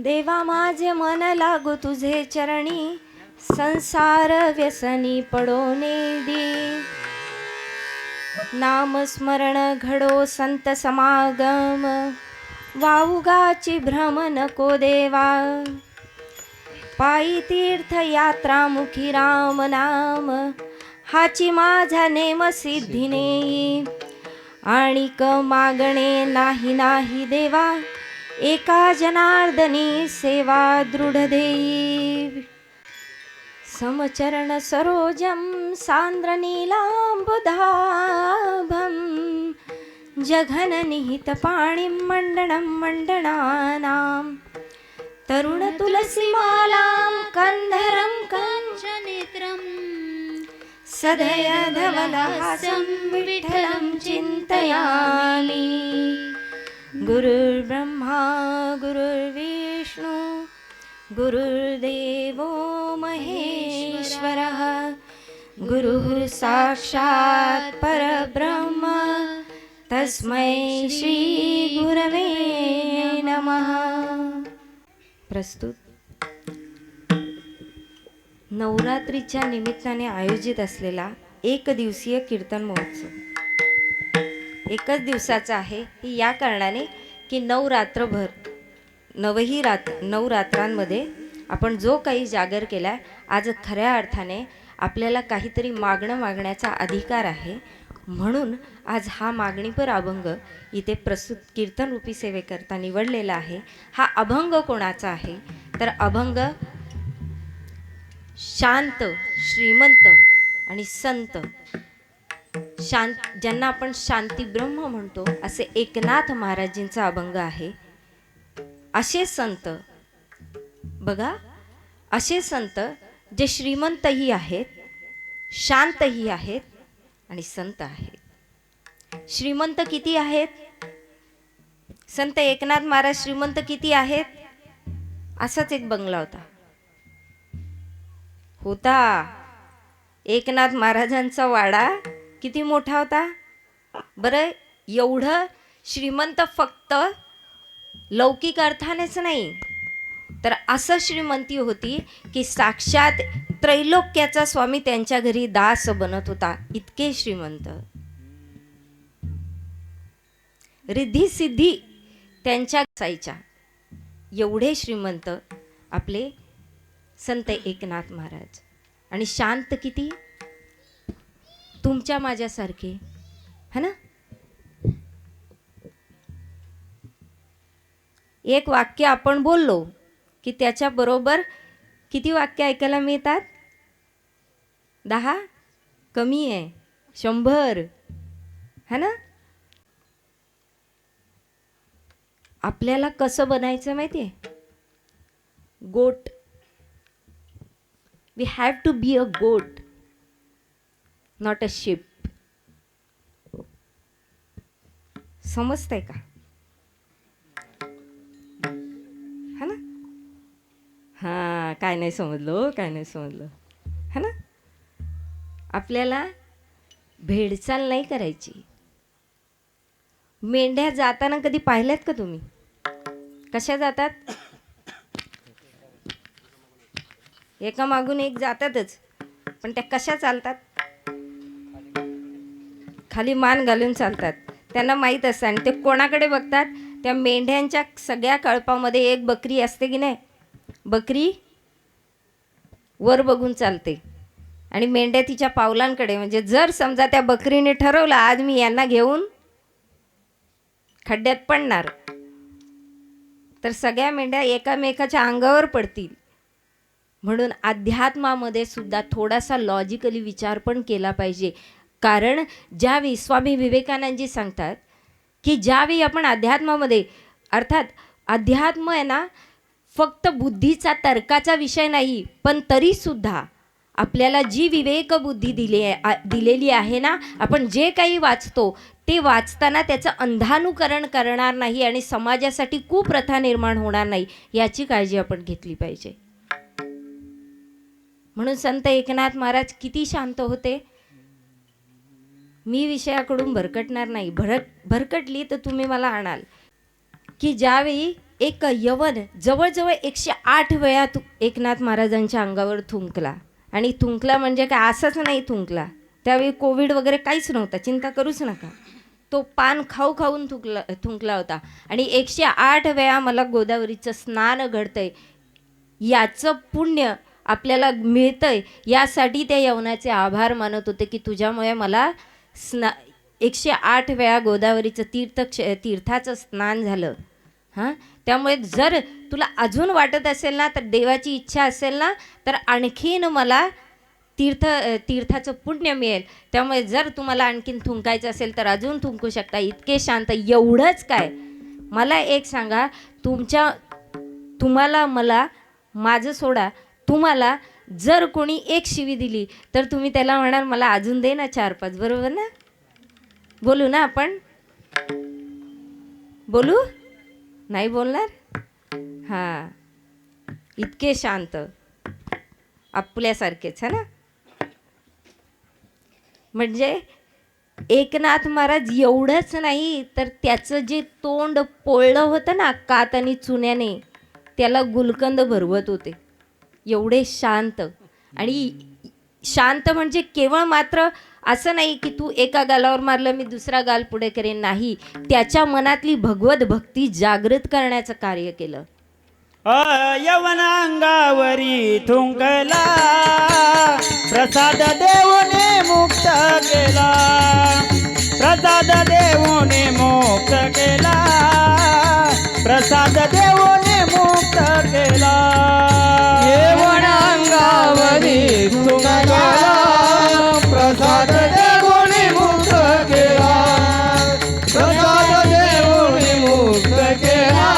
देवा माझे मन लागू तुझे चरणी, संसार व्यसनी पडो नेदी. नाम स्मरण घडो संत समागम, वाऊगाची भ्रम नको देवा. पायी तीर्थ यात्रा मुखी राम नाम, हाची माझा नेम सिद्धी नेई. आणि क मागणे नाही नाही देवा, एका जनार्दनी सेवा दृढ देई. समचरण सरोजम सांद्र नीलांबुधाभं, जघन निहित पाणी मंडणं मंडनानां. तरुण तुलसीमालां कंधरं कंचनेत्रं, सदय धवलहासं विठ्ठलं चिन्तयामि. गुरुर्ब्रह्मा गुरुर्विष्णु गुरुर्देवो महेश्वरः, गुरुः साक्षात् परब्रह्म, तस्मै श्री गुरवे नमः. प्रस्तुत नवरात्रीच्या निमित्ताने आयोजित असलेला एक दिवसीय कीर्तन महोत्सव. एकच दिवसाचा आहे ही या कारणाने की नवरात्रभर नवरात्रांमध्ये आपण जो काही जागर केलाय, आज खऱ्या अर्थाने आपल्याला काहीतरी मागण्याचा अधिकार आहे. म्हणून आज हा मागणीपर अभंग इथे प्रस्तुत कीर्तन रूपी सेवेकरता निवडलेला आहे. हा अभंग कोणाचा आहे तर अभंग शांत, श्रीमंत आणि संत, ज्यांना आपण शांती ब्रह्म म्हणतो, असे एकनाथ महाराजींचा अभंग आहे. असे संत बघा, असे संत जे श्रीमंतही आहेत, शांतही आहेत आणि संत आहेत. श्रीमंत किती आहेत? संत एकनाथ महाराज श्रीमंत किती आहेत? असाच एक बंगला होता. एकनाथ महाराजांचा वाडा किती मोठा होता बरं. एवढं श्रीमंत फक्त लौकिक अर्थानेच नाही, तर असं श्रीमंती होती की साक्षात त्रैलोक्याचा स्वामी त्यांच्या घरी दास बनत होता. इतके श्रीमंत, रिद्धी सिद्धी त्यांच्या साईच्या. एवढे श्रीमंत आपले संत एकनाथ महाराज. आणि शांत किती? तुमच्या माझ्यासारखे, है ना. एक वाक्य आपण बोललो की त्याच्या बरोबर किती वाक्य ऐकायला मिळतात? 10? कमी आहे, 100, है ना. आपल्याला कसं बनायचं माहिती आहे? Goat. We have to be a goat, not a ship. समजतंय का? है ना. हां, काय नाही समजलं, है ना. आपल्याला भेडचाल नाही करायची. मेंढ्या जाताना कधी पाहिल्यात का तुम्ही? कशा जातात? एका मागून एक जातातच, पण त्या कशा चालतात? खाली मान घालून चालतात. त्यांना माहीत असतं. आणि ते कोणाकडे बघतात? त्या मेंढ्यांच्या सगळ्या कळपामध्ये एक बकरी असते की नाही, बकरी वर बघून चालते आणि मेंढ्या तिच्या पावलांकडे. म्हणजे जर समजा त्या बकरीने ठरवलं आज मी यांना घेऊन खड्ड्यात पडणार, तर सगळ्या मेंढ्या एकामेकाच्या अंगावर पडतील. म्हणून अध्यात्मामध्ये सुद्धा थोडासा लॉजिकली विचार पण केला पाहिजे. कारण ज्यावेळी स्वामी विवेकानंदजी सांगतात की ज्यावेळी आपण अध्यात्मामध्ये, अर्थात अध्यात्म आहे ना फक्त बुद्धीचा तर्काचा विषय नाही, पण तरीसुद्धा आपल्याला जी विवेक बुद्धी दिलेली आहे ना, आपण जे काही वाचतो ते वाचताना त्याचं अंधानुकरण करणार नाही आणि समाजासाठी कुप्रथा निर्माण होणार नाही, याची काळजी आपण घेतली पाहिजे. म्हणून संत एकनाथ महाराज किती शांत होते. मी विषयाकडून भरकटणार नाही. भरकटली तर तुम्ही मला आणाल. की ज्यावेळी एक यवन जवळजवळ 108 वेळा एकनाथ महाराजांच्या अंगावर थुंकला. आणि थुंकला म्हणजे काय असंच नाही थुंकला, त्यावेळी कोविड वगैरे काहीच नव्हता, चिंता करूच नका. तो पान खाऊन थुंकला होता. आणि 108 वेळा मला गोदावरीचं स्नान घडतंय, याचं पुण्य आपल्याला मिळतंय, यासाठी त्या यवनाचे आभार मानत होते की तुझ्यामुळे मला 108 वेळा गोदावरीचं तीर्थाचं स्नान झालं. हां, त्यामुळे जर तुला अजून वाटत असेल ना, तर देवाची इच्छा असेल ना, तर आणखीन मला तीर्थाचं पुण्य मिळेल. त्यामुळे जर तुम्हाला आणखीन थुंकायचं असेल तर अजून थुंकू शकता. इतके शांत. एवढंच काय, मला एक सांगा, तुम्हाला मला माझं सोडा, तुम्हाला जर कोणी एक शिवी दिली तर तुम्ही त्याला म्हणाल मला अजून दे ना 4-5, बरोबर ना? बोलू ना आपण? बोलू? नाही बोलणार? हां, इतके शांत, आपल्यासारखेच है ना. म्हणजे एकनाथ महाराज एवढंच नाही तर त्याचं जे तोंड पोळलं होतं ना कात आणि चुन्याने, त्याला गुलकंद भरवत होते. एवढे शांत. आणि शांत म्हणजे केवळ मात्र असं नाही की तू एका गालावर मारलं मी दुसरा गाल पुढे करेन, नाही, त्याच्या मनातली भगवत भक्ती जागृत करण्याचं कार्य केलं. यवन अंगावरी थुंकला, प्रसाद देऊने मुक्त केला, प्रसाद देऊने मुक्त केला, प्रसाद देऊने मुक्त केला. यवन अंगावरी थुंकला, प्रसाद देऊने मुक्त केला, प्रसाद देऊने मुक्त केला,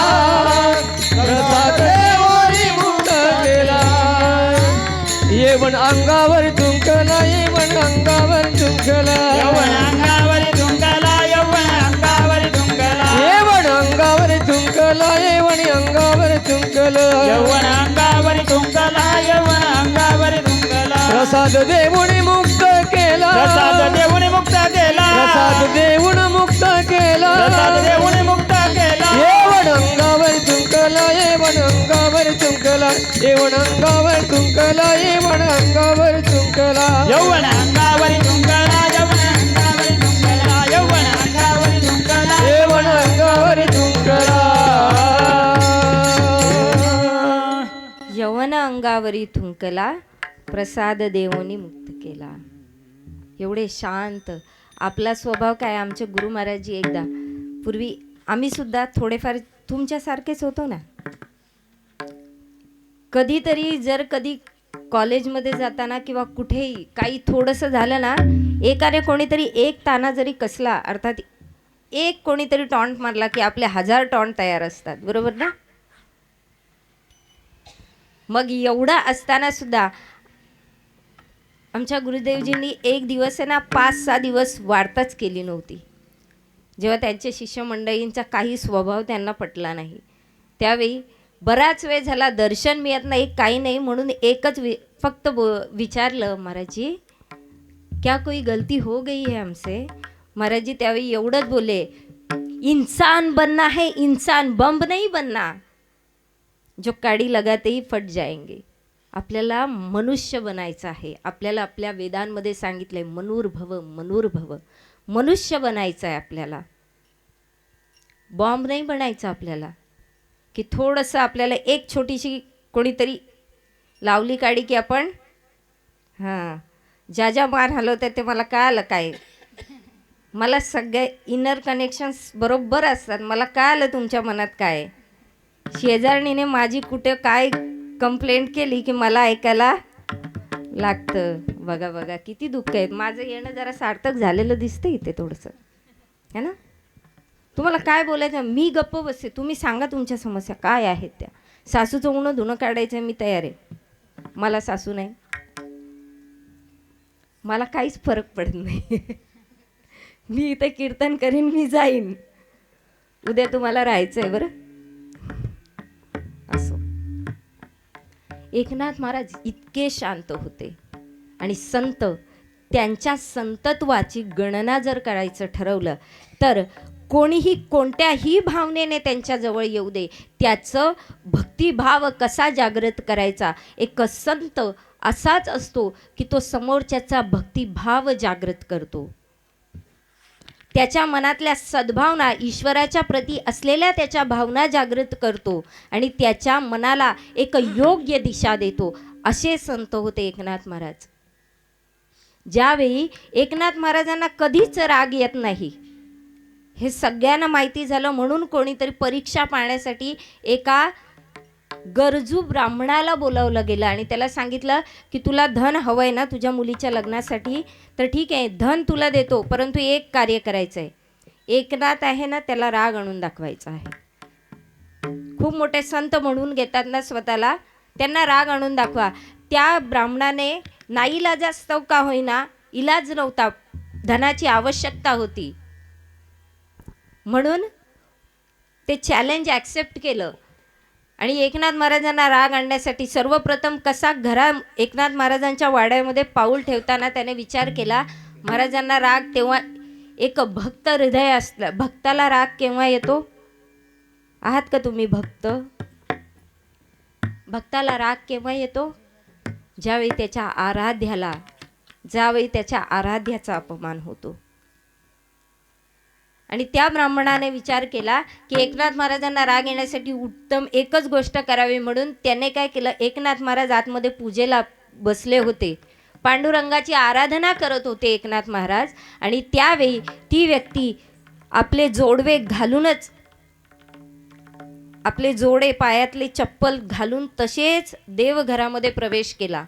प्रसाद देऊने मुक्त केला. यवन अंगावर थुंकला, यवन अंगावर थुंकला, यवन अंगावरी थुंकला, यवन अंगावरी थुंकला, यवन अंगावर थुंकला, यवन अंगावर थुंकला, यवन अंगावरी थुंकला, यवन अंगावरी थुंकला. प्रसाद देऊने मुक्त केला, प्रसाद देऊने मुक्त केला, प्रसाद देऊन मुक्त केला, प्रसाद देऊने मुक्त केला. यवन अंगावर थुंकला, यवन अंगावर थुंकला, यवन अंगावर थुंकला, यवन अंगावर थुंकला, यवन अंगावरी थुंकला, यवन अंगावरी थुंकला, यवन अंगावरी थुंकला, यवन अंगावर थुंकला. यवन अंगावरी थुंकला, प्रसाद देवोनी मुक्त केला. एवढे शांत. आपला स्वभाव काय, आमचे गुरु महाराजजी एकदा पूर्वी, आम्ही सुद्धा थोडेफार तुमच्यासारखेच होतो ना. कधीतरी जर कधी कॉलेजमध्ये जाताना किंवा कुठेही काही थोडंसं झालं ना, एकाने कोणीतरी एक ताना जरी कसला, अर्थात एक कोणीतरी टॉन्ट मारला की आपले 1000 टॉन्ट तयार असतात, बरोबर ना. मग एवढा असताना सुद्धा आमच्या गुरुदेवजींनी एक दिवस आहे ना 5-6 दिवस वार्ताच केली नव्हती. जेव्हा त्यांच्या शिष्यमंडळींचा काही स्वभाव त्यांना पटला नाही, त्यावेळी बराच वेळ झाला दर्शन मिळत नाही, काही नाही, म्हणून एकच फक्त विचारलं, महाराजजी क्या कोई गलती हो गई है हमसे. महाराजजी त्यावेळी एवढंच बोले, इंसान बनना है इंसान, बम नहीं बनना, जो काडी लगाते ही फट जाएंगे. आपल्याला मनुष्य बनायचं आहे. आपल्याला आपल्या वेदांमध्ये सांगितलंय मनुर्भव मनुर्भव, मनुष्य बनायचं आहे आपल्याला, बॉम्ब नाही बनायचं आपल्याला. की थोडंसं आपल्याला एक छोटीशी कोणीतरी लावली काडी की आपण हां ज्या ज्या मार हलवतात ते मला कळालं काय, मला सगळे इनर कनेक्शन्स बरोबर असतात, मला कळालं तुमच्या मनात काय. शेजारणीने माझी कुठे काय कंप्लेंट केली की मला ऐकायला लागतं. बघा बघा किती दुःख आहेत. माझं येणं जरा सार्थक झालेलं दिसतं इथे थोडंसं, है ना. तुम्हाला काय बोलायचं, मी गप्प बसते, तुम्ही सांगा तुमच्या समस्या काय आहेत त्या. सासूचं उणं धुणं काढायचं मी तयार आहे, मला सासू नाही, मला काहीच फरक पडत नाही. मी इथे कीर्तन करीन, मी जाईन, उद्या तुम्हाला राहायचं आहे बरं. असो एकनाथ महाराज इतके शांत होते. आणि संत, त्यांच्या संतत्वाची गणना जर करायचं ठरवलं तर कोणीही कोणत्याही भावनेने त्यांच्याजवळ येऊ दे, त्याचं भक्तिभाव कसा जागृत करायचा, एक संत असाच असतो की तो समोरच्याचा भक्तिभाव जागृत करतो. त्याच्या मनातल्या सद्भावना, ईश्वराच्या प्रती असलेल्या त्याच्या भावना जागृत करतो आणि त्याच्या मनाला एक योग्य दिशा देतो. असे संत होते एकनाथ महाराज. ज्यावेळी एकनाथ महाराजांना कधीच राग येत नाही हे सगळ्यांना माहिती झालं, म्हणून कोणीतरी परीक्षा पाहण्यासाठी एका गरजू ब्राह्मणाला बोलावलं गेलं आणि त्याला सांगितलं की तुला धन हवंय ना तुझ्या मुलीच्या लग्नासाठी, तर ठीक आहे धन तुला देतो, परंतु एक कार्य करायचं आहे. एकनाथ आहे ना त्याला राग आणून दाखवायचा आहे. खूप मोठे संत म्हणून घेतात ना स्वतःला, त्यांना राग आणून दाखवा. त्या ब्राह्मणाने नाईलाजास्तव का होईना, इलाज नव्हता, धनाची आवश्यकता होती, म्हणून ते चॅलेंज ॲक्सेप्ट केलं. आणि एकनाथ महाराजांना राग आणण्यासाठी सर्वप्रथम कसा एकनाथ महाराजांच्या वाड्यामध्ये पाऊल ठेवताना त्याने विचार केला, महाराजांना राग तेव्हा, एक भक्त हृदय असलं, भक्ताला राग केव्हा येतो? आहात का तुम्ही भक्त? भक्ताला राग केव्हा येतो? ज्यावेळी त्याच्या आराध्याला, ज्यावेळी त्याच्या आराध्याचा अपमान होतो. आणि त्या ब्राह्मणाने विचार केला की एकनाथ महाराजांना राग येण्यासाठी उत्तम एकच गोष्ट करावी, म्हणून त्याने काय केलं, एकनाथ महाराज आतमध्ये पूजेला बसले होते, पांडुरंगाची आराधना करत होते एकनाथ महाराज. आणि त्यावेळी ती व्यक्ती आपले जोडवे घालूनच, आपले जोडे पायातले चप्पल घालून तसेच देवघरामध्ये प्रवेश केला.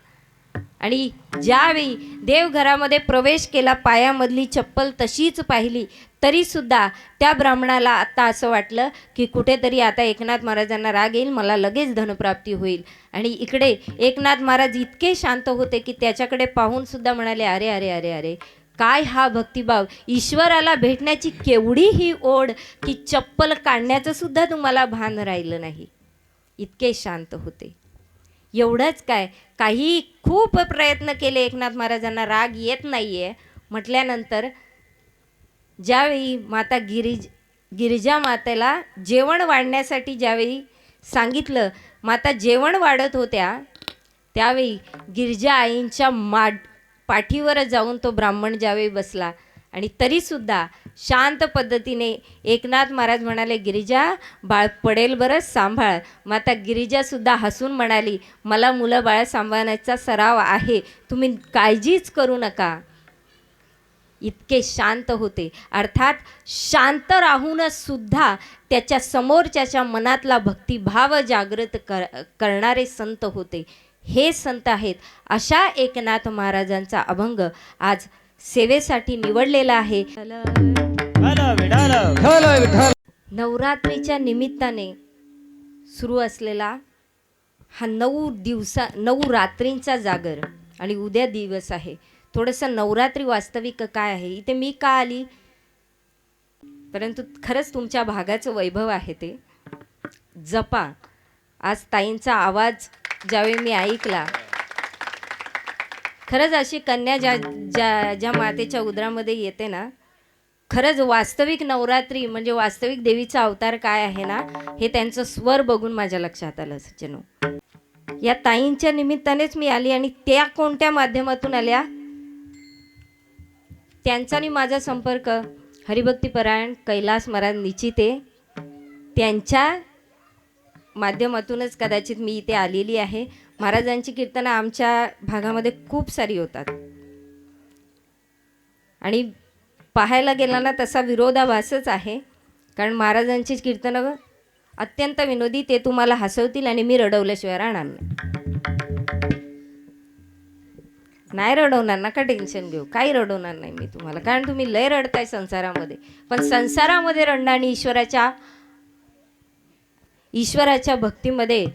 आणि ज्यावेळी देवघरामध्ये प्रवेश केला, पायामधली चप्पल तशीच पाहिली, तरीसुद्धा त्या ब्राह्मणाला आता असं वाटलं की कुठेतरी आता एकनाथ महाराजांना राग येईल, मला लगेच धनप्राप्ती होईल. आणि इकडे एकनाथ महाराज इतके शांत होते की त्याच्याकडे पाहूनसुद्धा म्हणाले, अरे अरे अरे अरे काय हा भक्तिभाव, ईश्वराला भेटण्याची केवढी ही ओढ की चप्पल काढण्याचं सुद्धा तुम्हाला भान राहिलं नाही. इतके शांत होते. एवढंच काय, काही खूप प्रयत्न केले एकनाथ महाराजांना राग येत नाही आहे म्हटल्यानंतर, ज्यावेळी माता गिरिजा मातेला जेवण वाढण्यासाठी ज्यावेळी सांगितलं, माता जेवण वाढत होत्या, त्यावेळी गिरिजा आईंच्या पाठीवर जाऊन तो ब्राह्मण ज्यावेळी बसला आणि तरीसुद्धा शांत पद्धतीने एकनाथ महाराज म्हणाले, गिरिजा बाळ पडेल बरं, सांभाळ. माता गिरिजासुद्धा हसून म्हणाली, मला मुलं बाळ सांभाळण्याचा सराव आहे, तुम्ही काळजीच करू नका. इतके शांत होते. अर्थात शांत राहूनच सुद्धा त्याच्या समोरच्याच्या मनातला भक्तिभाव जागृत करणारे संत होते. हे संत आहेत. अशा एकनाथ महाराजांचा अभंग आज सेवेसाठी निवडलेला आहे. नवरात्रीच्या निमित्ताने सुरू असलेला हा 9 रात्रींचा जागर आणि उद्या दिवस आहे. थोडंसं नवरात्री वास्तविक काय आहे, इथे मी का आली, परंतु खरंच तुमच्या भागाचं वैभव आहे ते जपा. आज ताईंचा आवाज ज्यावेळी मी ऐकला, खरंच अशी कन्या ज्या मातेच्या उदरामध्ये येते ना, खरंच वास्तविक नवरात्री म्हणजे वास्तविक देवीचा अवतार काय आहे ना, हे त्यांचं स्वर बघून माझ्या लक्षात आलं. सज्जनो, या ताईंच्या निमित्तानेच मी आली. आणि त्या कोणत्या माध्यमातून आल्या, त्यांचा आणि माझा संपर्क हरिभक्तीपरायण कैलास महाराज निचिते, त्यांच्या माध्यमातूनच कदाचित मी इथे आलेली आहे. महाराजांची कीर्तनं आमच्या भागामध्ये खूप सारी होतात आणि पाहायला गेला ना तसा विरोधाभासच आहे, कारण महाराजांची कीर्तनं अत्यंत विनोदी, ते तुम्हाला हसवतील आणि मी रडवल्याशिवाय राहणार नाही रडवणार, नका टेन्शन घेऊ, काही रडवणार नाही मी तुम्हाला, कारण तुम्ही लय रडताय संसारामध्ये. पण संसारामध्ये रडणं आणि ईश्वराच्या भक्तीमध्ये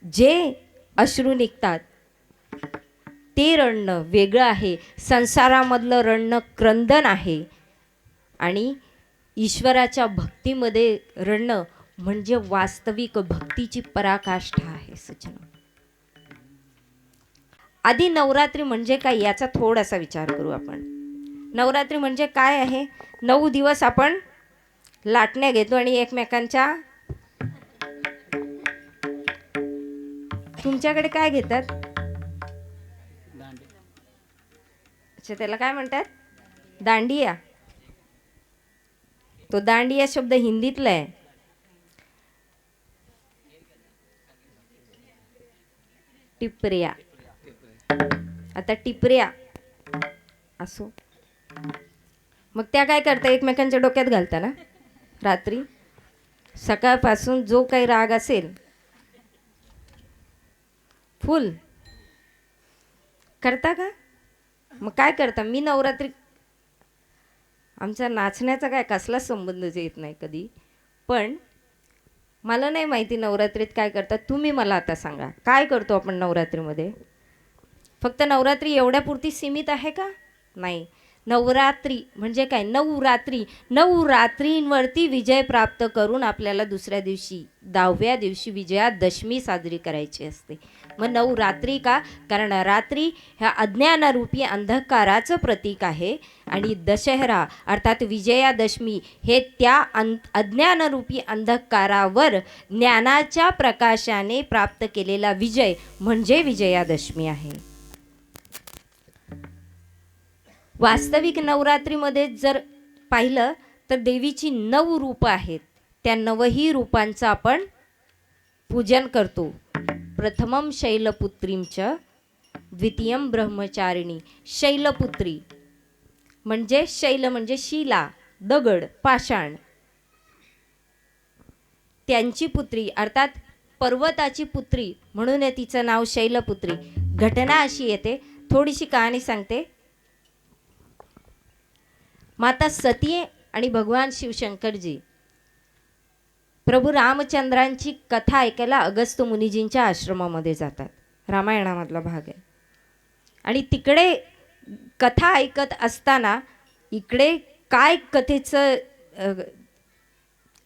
जे अश्रू निघतात ते रडणं वेगळं आहे. संसारामधलं रडणं क्रंदन आहे आणि ईश्वराच्या भक्तीमध्ये रडणं म्हणजे वास्तविक भक्तीची पराकाष्ठा आहे. सज्जनो, आधी नवरात्री म्हणजे काय याचा थोडासा विचार करू आपण. नवरात्री म्हणजे काय आहे? 9 दिवस आपण लाटण्या घेतो आणि एकमेकांच्या, तुमच्याकडे काय घेतात? अच्छा, त्याला काय म्हणतात? दांडिया. तो दांडिया शब्द हिंदीतला आहे. टिपऱ्या. आता टिपऱ्या असो, मग त्या काय करता? एकमेकांच्या डोक्यात घालता ना रात्री. सकाळपासून जो काही राग असेल फुल करता का? मग काय करता? मी नवरात्री, आमचा नाचण्याचा काय कसलाच संबंधच येत नाही कधी, पण मला नाही माहिती नवरात्रीत काय करतात. तुम्ही मला आता सांगा, काय करतो आपण नवरात्रीमध्ये? फक्त नवरात्री एवढ्यापुरती सीमित आहे का? नाही. नवरात्री म्हणजे काय? 9 रात्री. 9 रात्रींवरती विजय प्राप्त करून आपल्याला दुसऱ्या दिवशी 10व्या दिवशी विजयादशमी साजरी करायची असते. मग 9 रात्री का? कारण रात्री ह्या अज्ञानरूपी अंधकाराचं प्रतीक आहे आणि दशहरा अर्थात विजयादशमी हे त्या अज्ञानरूपी अंधकारावर ज्ञानाच्या प्रकाशाने प्राप्त केलेला विजय म्हणजे विजयादशमी आहे. वास्तविक नवरात्रीमध्ये जर पाहिलं तर देवीची 9 रूपं आहेत. त्या 9ही रूपांचं आपण पूजन करतो. प्रथमं शैलपुत्रींच, द्वितीयं ब्रह्मचारिणी. शैलपुत्री म्हणजे शैल म्हणजे शिला, दगड, पाषाण. त्यांची पुत्री अर्थात पर्वताची पुत्री म्हणून तिचं नाव शैलपुत्री. घटना अशी येते, थोडीशी कहाणी सांगते. माता सती आणि भगवान शिवशंकरजी प्रभू रामचंद्रांची कथा ऐकायला अगस्त्य मुनीजींच्या आश्रमामध्ये जातात. रामायणामधला भाग आहे. आणि तिकडे कथा ऐकत असताना इकडे काय कथेचं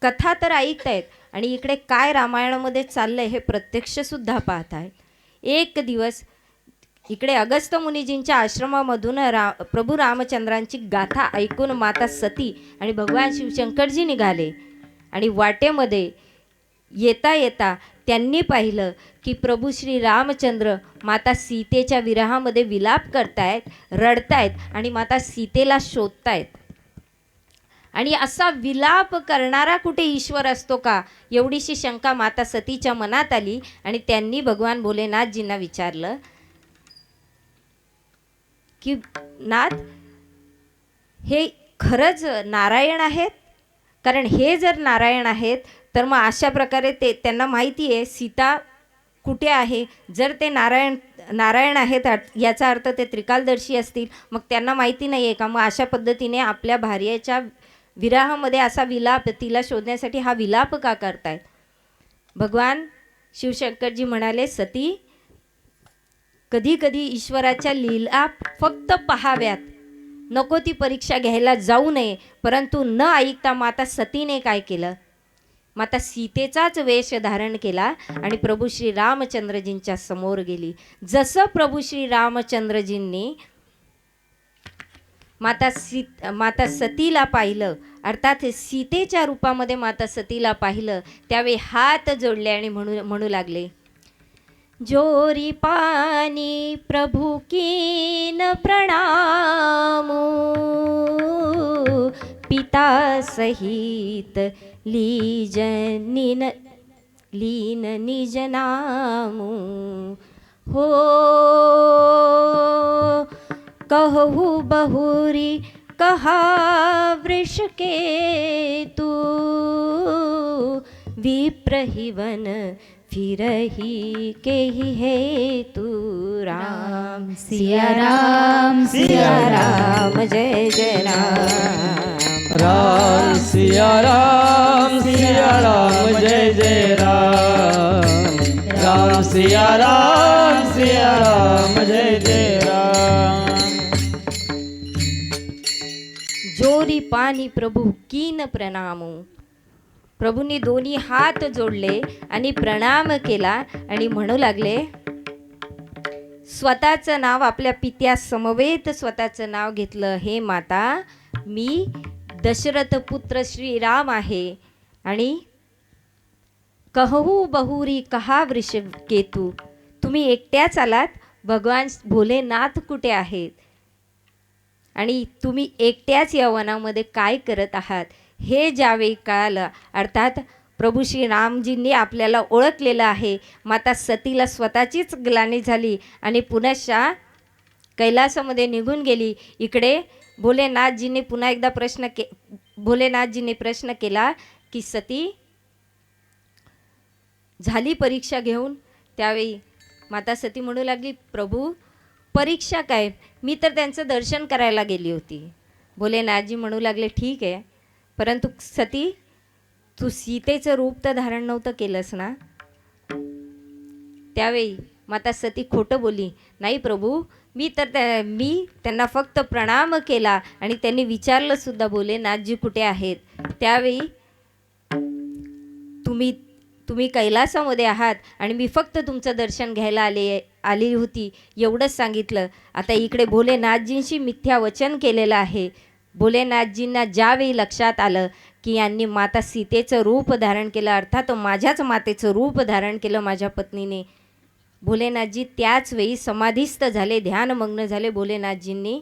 कथा तर ऐकतायत आणि इकडे काय रामायणामध्ये चाललंय हे प्रत्यक्षसुद्धा पाहत आहेत. एक दिवस इकडे अगस्त्य मुनीजींच्या आश्रमामधून प्रभू रामचंद्रांची गाथा ऐकून माता सती आणि भगवान शिवशंकरजी निघाले. आणि वाटेमध्ये येता येता त्यांनी पाहिलं की प्रभू श्री रामचंद्र माता सीतेच्या विरहामध्ये विलाप करतायत, रडतायत आणि माता सीतेला शोधतायत. आणि असा विलाप करणारा कुठे ईश्वर असतो का, एवढीशी शंका माता सतीच्या मनात आली. आणि त्यांनी भगवान भोलेनाथजींना विचारलं की नाथ, हे खरंच नारायण आहेत? कारण हे जर नारायण आहेत तर मग अशा प्रकारे त्यांना माहिती आहे सीता कुठे आहे. जर ते नारायण आहेत याचा अर्थ ते त्रिकालदर्शी असतील. मग त्यांना माहिती नाही आहे का? मग अशा पद्धतीने आपल्या भार्येच्या विराहामध्ये असा विलाप, तिला शोधण्यासाठी हा विलाप का करतायत? भगवान शिवशंकरजी म्हणाले, सती, कधी कधी ईश्वराच्या लीला फक्त पाहाव्यात, नको ती परीक्षा घ्यायला जाऊ नये. परंतु न ऐकता माता सतीने काय केलं? माता सीतेचाच वेश धारण केला आणि प्रभू श्री रामचंद्रजींच्या समोर गेली. जसं प्रभू श्री रामचंद्रजींनी माता सतीला पाहिलं, अर्थात सीतेच्या रूपामध्ये माता सतीला पाहिलं, त्यावेळी हात जोडले आणि म्हणू लागले, जोरी पानी प्रभु कीन प्रणामो, पिता सहित लीन निज नामो. हो कहु बहुरी कहा वृष के तू, विप्रहिवन फिरही के ही है तू. राम सिया राम सिया राम जय जय राम. राम सिया राम सिया राम जय जय राम. राम सिया राम जय जय राम. जोरी पानी प्रभु कीन प्रणामो. प्रभूंनी दोन्ही हात जोडले आणि प्रणाम केला आणि म्हणू लागले, स्वतःचं नाव आपल्या पित्या समवेत स्वतःचं नाव घेतलं. हे माता, मी दशरथ पुत्र श्रीराम आहे आणि कहू बहुरी कहा वृष केतू, तुम्ही एकट्याच आलात, भगवान भोलेनाथ कुठे आहेत आणि तुम्ही एकट्याच या वनामध्ये काय करत आहात हे ज्यावेळी कळालं, अर्थात प्रभू श्रीरामजींनी आपल्याला ओळखलेलं आहे. माता सतीला स्वतःचीच ग्लानी झाली आणि पुनश्च कैलासामध्ये निघून गेली. इकडे भोलेनाथजींनी पुन्हा एकदा भोलेनाथजींनी प्रश्न केला की सती झाली परीक्षा घेऊन. त्यावेळी माता सती म्हणू लागली, प्रभू परीक्षा काय, मी तर त्यांचं दर्शन करायला गेली होती. भोलेनाथजी म्हणू लागले, ठीक आहे, परंतु सती तू सीतेचं रूप तर धारण नव्हतं केलंस ना. त्यावेळी माता सती खोटं बोलली, नाही प्रभू, मी त्यांना फक्त प्रणाम केला आणि त्यांनी विचारलं सुद्धा भोलेनाथजी कुठे आहेत. त्यावेळी तुम्ही कैलासामध्ये आहात आणि मी फक्त तुमचं दर्शन घ्यायला आली होती एवढंच सांगितलं. आता इकडे भोलेनाथजींशी मिथ्या वचन केलेलं आहे. भोलेनाथजींना ज्यावेळी लक्षात आलं की यांनी माता सीतेचं रूप धारण केलं, अर्थात माझ्याच मातेचं रूप धारण केलं माझ्या पत्नीने, भोलेनाथजी त्याच वेळी समाधीस्थ झाले, ध्यानमग्न झाले. भोलेनाथजींनी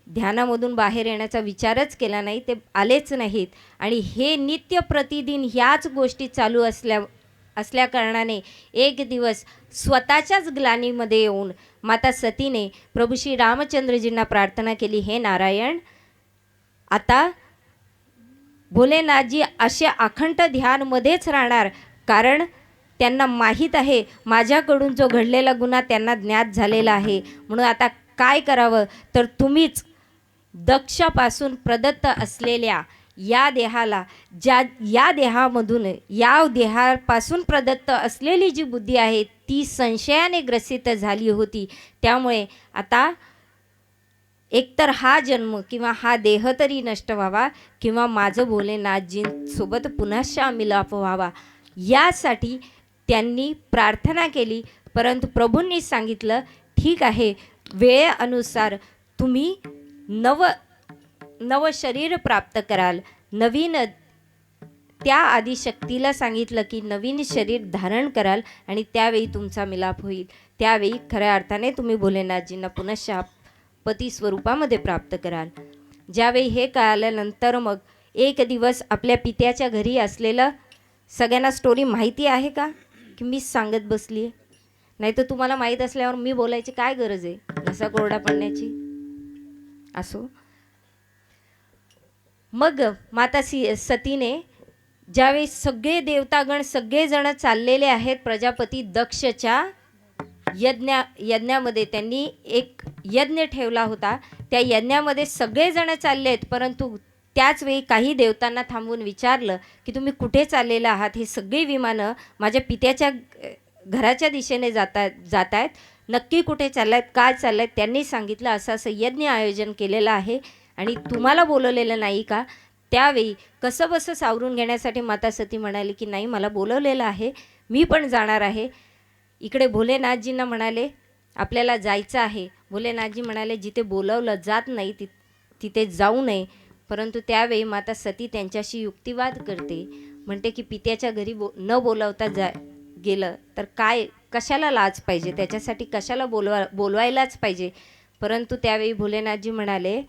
ध्यानामधून बाहेर येण्याचा विचारच केला नाही, ते आलेच नाहीत. आणि हे नित्य प्रतिदिन ह्याच गोष्टी चालू असल्या कारणाने एक दिवस स्वतःच्याच ग्लानीमध्ये येऊन माता सतीने प्रभू श्री रामचंद्रजींना प्रार्थना केली, हे नारायण, आता भोलेनाथजी असे अखंड ध्यानमध्येच राहणार, कारण त्यांना माहीत आहे माझ्याकडून जो घडलेला गुन्हा त्यांना ज्ञात झालेला आहे. म्हणून आता काय करावं, तर तुम्हीच दक्षापासून प्रदत्त असलेल्या या देहाला, या देहापासून प्रदत्त असलेली जी बुद्धी आहे ती संशयाने ग्रसित झाली होती. त्यामुळे आता एकतर हा जन्म किंवा हा देह तरी नष्ट व्हावा किंवा माझं भोलेनाथजींसोबत पुन्हा मिलाप व्हावा, यासाठी त्यांनी प्रार्थना केली. परंतु प्रभूंनी सांगितलं, ठीक आहे, वेळेनुसार तुम्ही नव शरीर प्राप्त कराल. नवीन त्या आदिशक्तीला सांगितलं की नवीन शरीर धारण कराल आणि त्यावेळी तुमचा मिलाप होईल. त्यावेळी खऱ्या अर्थाने तुम्ही भोलेनाथजींना पुनश्च पती स्वरूपामध्ये प्राप्त कराल. ज्यावेळी हे कळाल्यानंतर मग एक दिवस आपल्या पित्याच्या घरी असलेलं, सगळ्यांना स्टोरी माहिती आहे का की मीच सांगत बसली आहे, नाही तर तुम्हाला माहीत असल्यावर मी बोलायची काय गरज आहे, घसा कोरडा पडण्याची. असो, मग माता सतीने ज्यावेळी सगळे देवतागण सगळेजण चाललेले आहेत प्रजापती दक्षच्या यज्ञामध्ये, त्यांनी एक यज्ञ ठेवला होता, त्या यज्ञामध्ये सगळेजण चालले आहेत. परंतु त्याच वेळी काही देवतांना थांबवून विचारलं की तुम्ही कुठे चाललेला आहात, हे सगळी विमानं माझ्या पित्याच्या घराच्या दिशेने जात आहेत, नक्की कुठे चाललायत, काय चाललायत. त्यांनी सांगितलं असं असं यज्ञ आयोजन केलेलं आहे आणि तुम्हाला बोलवलेलं नाही का. त्यावेळी कसं बसं सावरून घेण्यासाठी माता सती म्हणाली की नाही, मला बोलवलेलं आहे, मी पण जाणार आहे. इकडे भोलेनाथजींना म्हणाले आपल्याला जायचं आहे. भोलेनाथजी म्हणाले जिथे बोलवलं जात नाही तिथे जाऊ नये. परंतु त्यावेळी माता सती त्यांच्याशी युक्तिवाद करते, म्हणते की पित्याच्या घरी न बोलवता गेलं तर कशाला लाज पाहिजे, त्याच्यासाठी कशाला बोलवायलाच पाहिजे. परंतु त्यावेळी भोलेनाथजी म्हणाले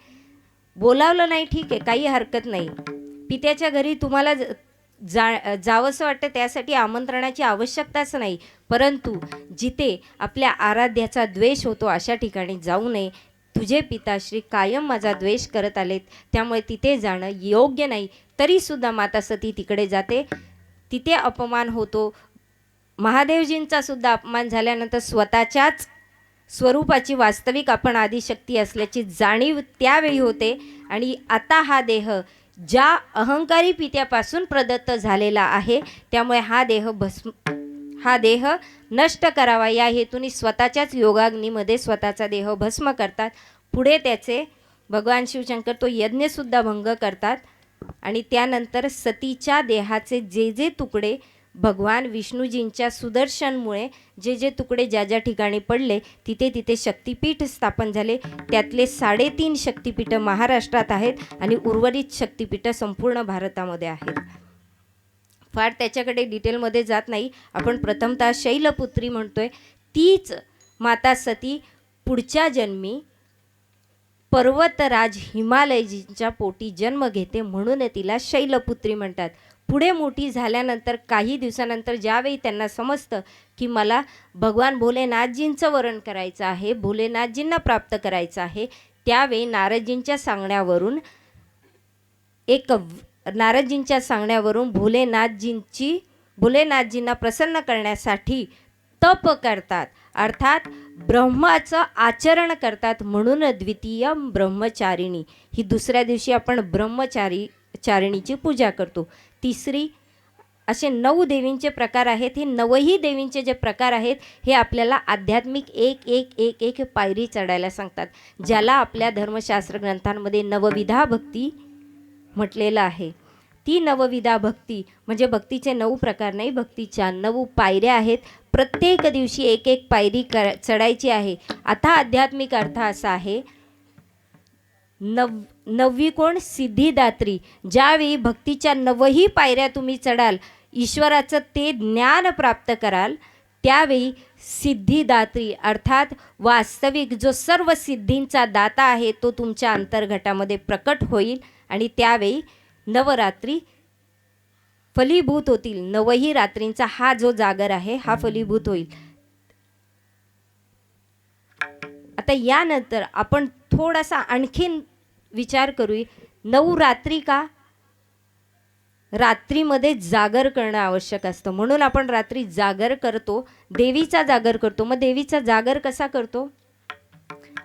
बोलावलं नाही ठीक आहे, काही हरकत नाही, पित्याच्या घरी तुम्हाला जावंसं वाटतं त्यासाठी आमंत्रणाची आवश्यकताच नाही, परंतु जिथे आपल्या आराध्याचा द्वेष होतो अशा ठिकाणी जाऊ नये. तुझे पिताश्री कायम माझा द्वेष करत आलेत, त्यामुळे तिथे जाणं योग्य नाही. तरीसुद्धा माता सती तिकडे जाते, तिथे अपमान होतो. महादेवजींचा सुद्धा अपमान झाल्यानंतर स्वतःच्याच स्वरूपाची वास्तविक आपण आदिशक्ती असल्याची जाणीव त्यावेळी होते. आणि आता हा देह ज्या अहंकारी पित्यापासून प्रदत्त झालेला आहे, त्यामुळे हा देह नष्ट करावा या हेतूने स्वतःच्याच योगाग्नीमध्ये स्वतःचा देह भस्म करतात. पुढे त्याचे भगवान शिवशंकर तो यज्ञसुद्धा भंग करतात आणि त्यानंतर सतीच्या देहाचे जे तुकडे भगवान विष्णूजींच्या सुदर्शनमुळे जे जे तुकडे ज्या ज्या ठिकाणी पडले तिथे तिथे शक्तिपीठ स्थापन झाले. त्यातले 3.5 शक्तिपीठं महाराष्ट्रात आहेत आणि उर्वरित शक्तिपीठं संपूर्ण भारतामध्ये आहेत. फार त्याच्याकडे डिटेलमध्ये जात नाही. आपण प्रथमतः शैलपुत्री म्हणतोय. तीच माता सती पुढच्या जन्मी पर्वतराज हिमालयजींच्या पोटी जन्म घेते, म्हणून तिला शैलपुत्री म्हणतात. पुढे मोठी झाल्यानंतर काही दिवसानंतर ज्यावेळी त्यांना समजतं की मला भगवान भोलेनाथजींचं वरण करायचं आहे, भोलेनाथजींना प्राप्त करायचं आहे, त्यावेळी नारदजींच्या सांगण्यावरून भोलेनाथजींना प्रसन्न करण्यासाठी तप करतात, अर्थात ब्रह्माचं आचरण करतात. म्हणून द्वितीय ब्रह्मचारिणी ही दुसऱ्या दिवशी आपण ब्रह्मचारिणीची पूजा करतो. तिसरी असे 9 देवींचे प्रकार आहेत. हे 9ही देवींचे जे प्रकार आहेत हे आपल्याला आध्यात्मिक एक पायरी चढायला सांगतात, ज्याला आपल्या धर्मशास्त्र ग्रंथांमध्ये नवविधा भक्ती म्हटलेलं आहे. ती नवविधा भक्ती म्हणजे भक्तीचे 9 प्रकार नाही, भक्तीच्या 9 पायऱ्या आहेत. प्रत्येक दिवशी एक पायरी चढायची आहे. आता आध्यात्मिक अर्थ असा आहे, 9वी कोण? सिद्धिदात्री. ज्यावेळी भक्तीच्या 9ही पायऱ्या तुम्ही चढाल, ईश्वराचं ते ज्ञान प्राप्त कराल, त्यावेळी सिद्धिदात्री अर्थात वास्तविक जो सर्व सिद्धींचा दाता आहे तो तुमच्या अंतर्घटामध्ये प्रकट होईल आणि त्यावेळी नवरात्री फलीभूत होतील. 9ही रात्रींचा हा जो जागर आहे हा फलीभूत होईल. आता यानंतर आपण थोडासा आणखीन विचार करूया. 9 रात्री का? रात्रीमध्ये जागर करणं आवश्यक असतं, म्हणून आपण रात्री जागर करतो, देवीचा जागर करतो. मग देवीचा जागर कसा करतो?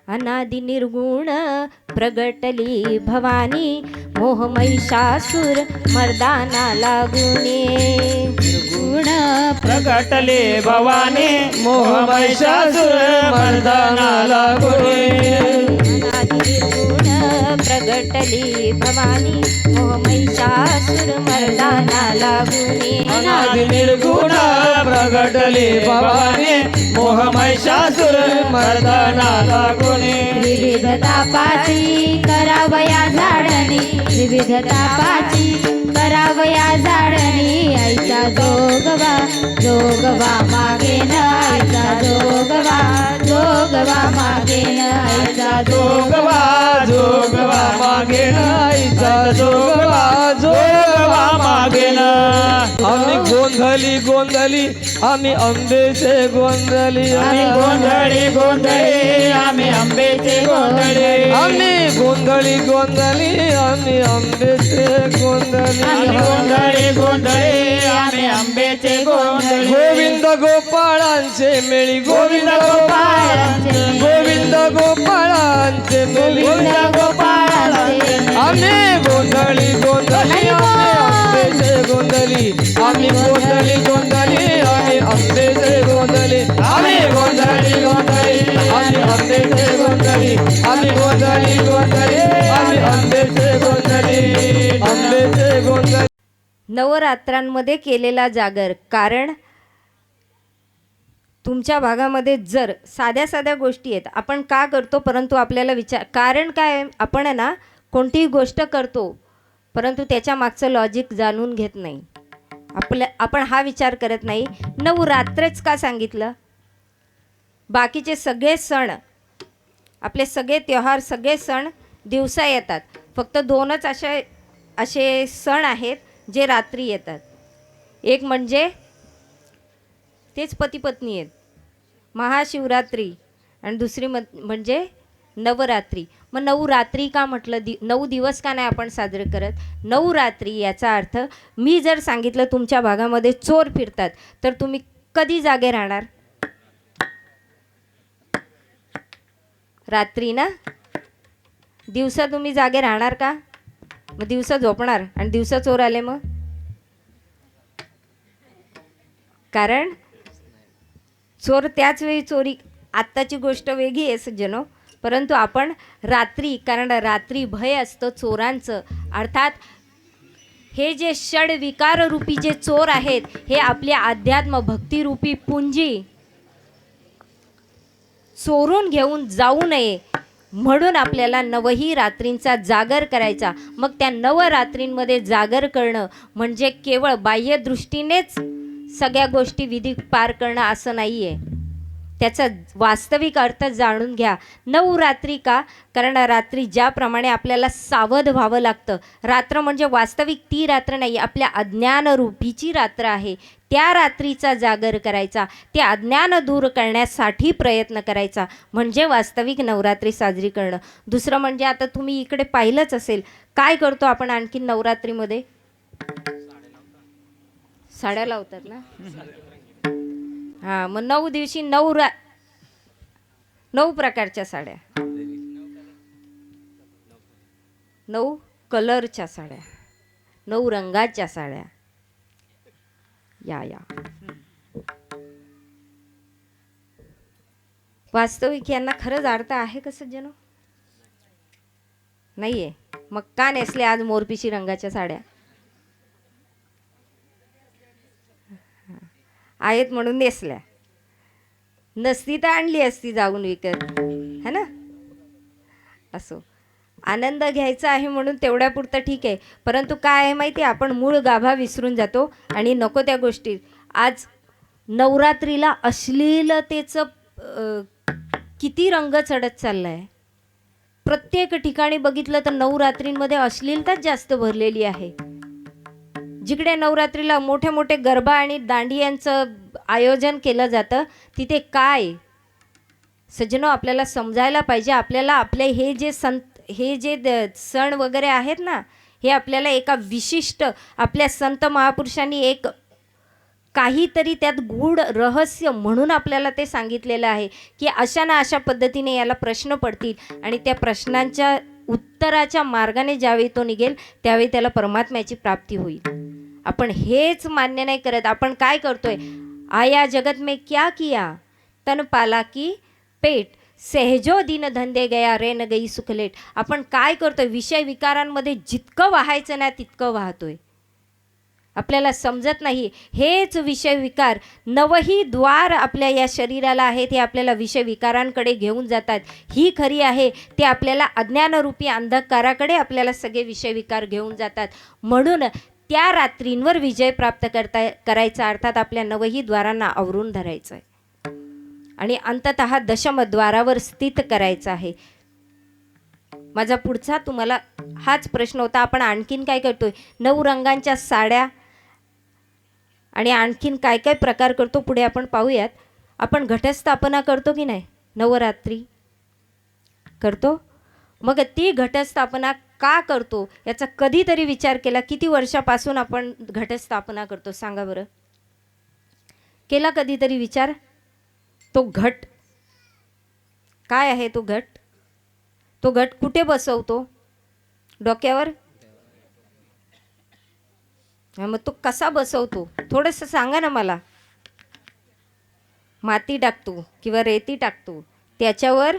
अनादि निर्गुण प्रगटली भवानी, मोह महिषासुर मर्दाना लागुने. निर्गुण प्रगटले भवानी, मोह महिषासुर मर्दाना लागुने. अनादि निर्गुण प्रगटली भवानी, मोह महिषासुर मर्दाना लागुने. अनादि निर्गुण प्रगटले भवानी, मोह महिषासुर मर्दाना लागुने. विविधता पाची करावया झाडणी, विविधता पाची करावया झाडणी. आईचा जोगवा मागेन, आईचा जोगवा मागेन, आईचा जोगवा मागेन, आईचा जोगवा मागेन. आम्ही गोंधली आम्ही आंबेचे गोंधली, आम्ही गोंधळी आम्ही आंबेचे गोंधळे. आम्ही गोंधळी आम्ही आंबेचे गोंधली. आम्ही गोंधळे आम्ही आंबेचे गोंधळे. गोविंद गोपाळांचे मेळी, गोविंद गोपाळांचे मेळी, आम्ही गोंधळी आम्ही आंबेचे गोंधली. आम्ही गोंधळी आम्ही आंबेचे गोंधली. आम्ही गोंधळी आम्ही आंबेचे गोंधली. आम्ही गोंधळी आम्ही आंबेचे गोंधली. नवरात्रांमध्ये केलेला जागर. कारण तुमच्या भागामध्ये जर साध्या गोष्टी आहेत, आपण का करतो, परंतु आपल्याला कारण काय, आपण ना कोणतीही गोष्ट करतो परंतु त्याच्या मागचं लॉजिक जाणून घेत नाही. आपण हा विचार करत नाही, नवरात्रच का सांगितलं? बाकीचे सगळे सण, आपले सगळे त्योहार, सगळे सण दिवसा येतात. फक्त 2च असे सण आहेत जे रात्री येतात. एक म्हणजे तेच पती पत्नी आहेत, महाशिवरात्री, आणि दुसरी म्हणजे नवरात्री. मग 9 रात्री का म्हटलं? 9 दिवस का नाही आपण साजरे करत? 9 रात्री याचा अर्थ, मी जर सांगितलं तुमच्या भागामध्ये चोर फिरतात तर तुम्ही कधी जागे राहणार? रात्री ना. दिवसा तुम्ही जागे राहणार का? मग दिवसा झोपणार आणि दिवसा चोर आले मग? कारण चोर त्याच वेळी चोरी. आत्ताची गोष्ट वेगळी आहे सज्जनो, परंतु आपण रात्री, कारण रात्री भय असतं चोरांचं, अर्थात हे जे षड विकार रूपी जे चोर आहेत, हे आपल्या अध्यात्म भक्तिरूपी पुंजी चोरून घेऊन जाऊ नये म्हणून आपल्याला नवही रात्रींचा जागर करायचा. मग त्या नवरात्रींमध्ये जागर करणं म्हणजे केवळ बाह्यदृष्टीनेच सगळ्या गोष्टी विधी पार करणं असं नाही आहे. त्याचा वास्तविक अर्थ जाणून घ्या. नवरात्री का? कारण रात्री ज्याप्रमाणे आपल्याला सावध व्हावं लागतं, रात्र म्हणजे वास्तविक ती रात्र नाही, आपल्या अज्ञानरूपीची रात्र आहे. त्या रात्रीचा जागर करायचा, ते अज्ञान दूर करण्यासाठी प्रयत्न करायचा म्हणजे वास्तविक नवरात्री साजरी करणं. दुसरं म्हणजे आता तुम्ही इकडे पाहिलंच असेल, काय करतो आपण आणखी नवरात्रीमध्ये? साड्या लावतात ना. हां, मग 9 दिवशी 9 प्रकारच्या साड्या, 9 कलरच्या साड्या, 9 रंगाच्या साड्या. या वास्तविक यांना खरंच अर्थ आहे का सज्जनो? नाहीये. मग का नेसले आज मोरपिशी रंगाच्या साड्या? आहेत म्हणून नेसल्या. नसती तर आणली असती जाऊन विकत, है ना. असो, आनंद घ्यायचा आहे म्हणून तेवढ्यापुरतं ठीक आहे. परंतु काय आहे माहिती आहे, आपण मूळ गाभा विसरून जातो आणि नको त्या गोष्टी. आज नवरात्रीला अश्लीलतेचं किती रंग चढत चालला आहे. प्रत्येक ठिकाणी बघितलं तर नवरात्रींमध्ये अश्लीलताच जास्त भरलेली आहे. जिकडे नवरात्रीला मोठे मोठे गरबा आणि दांडियांचं आयोजन केलं जातं, तिथे काय सज्जनो आपल्याला समजायला पाहिजे. आपल्याला आपले हे जे सण वगैरे आहेत ना, हे आपल्याला एका विशिष्ट आपल्या संत महापुरुषांनी एक काहीतरी त्यात गूढ रहस्य म्हणून आपल्याला ते सांगितलेलं आहे की अशा ना अशा पद्धतीने याला प्रश्न पडतील आणि त्या प्रश्नांच्या उत्तराच्या मार्गाने ज्यावेळी तो निघेल त्यावेळी त्याला परमात्म्याची प्राप्ती होईल. आपण हेच मान्य नाही करत. आपण काय करतोय? आया जगत में क्या किया, तन पाला की पेट, सहजो दिन धंदे गया रेन गई सुखलेट. आपण काय करतोय? विषय विकारांमध्ये जितकं वाहायचं ना तितकं वाहतोय. आपल्याला समजत नाही. हेच विषय विकार, नवही द्वार आपल्या या शरीराला आहेत, हे आपल्याला विषय विकारांकडे घेऊन जातात. ही खरी आहे, ते आपल्याला अज्ञानरूपी अंधकाराकडे आपल्याला सगळे विषय विकार घेऊन जातात. म्हणून त्या रात्रींवर विजय प्राप्त करायचा, अर्थात आपल्या नवही द्वारांना आवरून धरायचं आहे आणि अंततः दशमद्वारावर स्थित करायचं आहे. माझा पुढचा तुम्हाला हाच प्रश्न होता. आपण आणखीन काय करतोय? 9 रंगांच्या साड्या आणि आणखीन काय काय प्रकार करतो पुढे आपण पाहूयात. आपण घटस्थापना करतो की नाही? नवरात्री करतो. मग ती घटस्थापना का करतो याचा कधीतरी विचार केला? किती वर्षापासून आपण घटस्थापना करतो सांगा बरं? केला कधीतरी विचार? तो घट काय आहे? तो घट कुठे बसवतो? डोक्यावर. मग तो कसा बसवतो थोडंसं सांगा ना मला. माती टाकतो किंवा रेती टाकतो, त्याच्यावर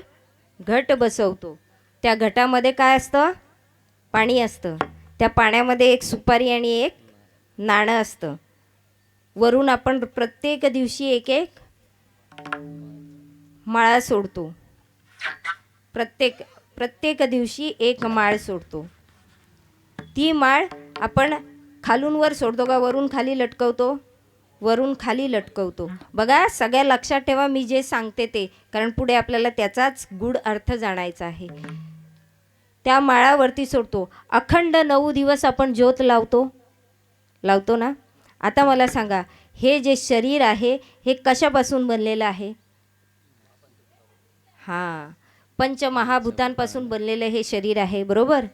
घट बसवतो. त्या घटामध्ये काय असतं? पाणी असतं. त्या पाण्यामध्ये एक सुपारी आणि एक नाणं असतं. वरून आपण प्रत्येक दिवशी एक एक माळा सोडतो. प्रत्येक दिवशी एक माळ सोडतो. ती माळ आपण खालून वर सोडतो का वरून खाली लटकवतो? वरून खाली लटकवतो. बघा, सगळ्या लक्षात ठेवा मी जे सांगते ते, कारण पुढे आपल्याला त्याचाच गूढ अर्थ जाणायचा आहे. त्या माळावरती सोडतो. अखंड 9 दिवस आपण ज्योत लावतो ना. आता मला सांगा, हे जे शरीर आहे हे कशापासून बनलेलं आहे? हां, पंचमहाभूतांपासून बनलेलं हे शरीर आहे, बरोबर.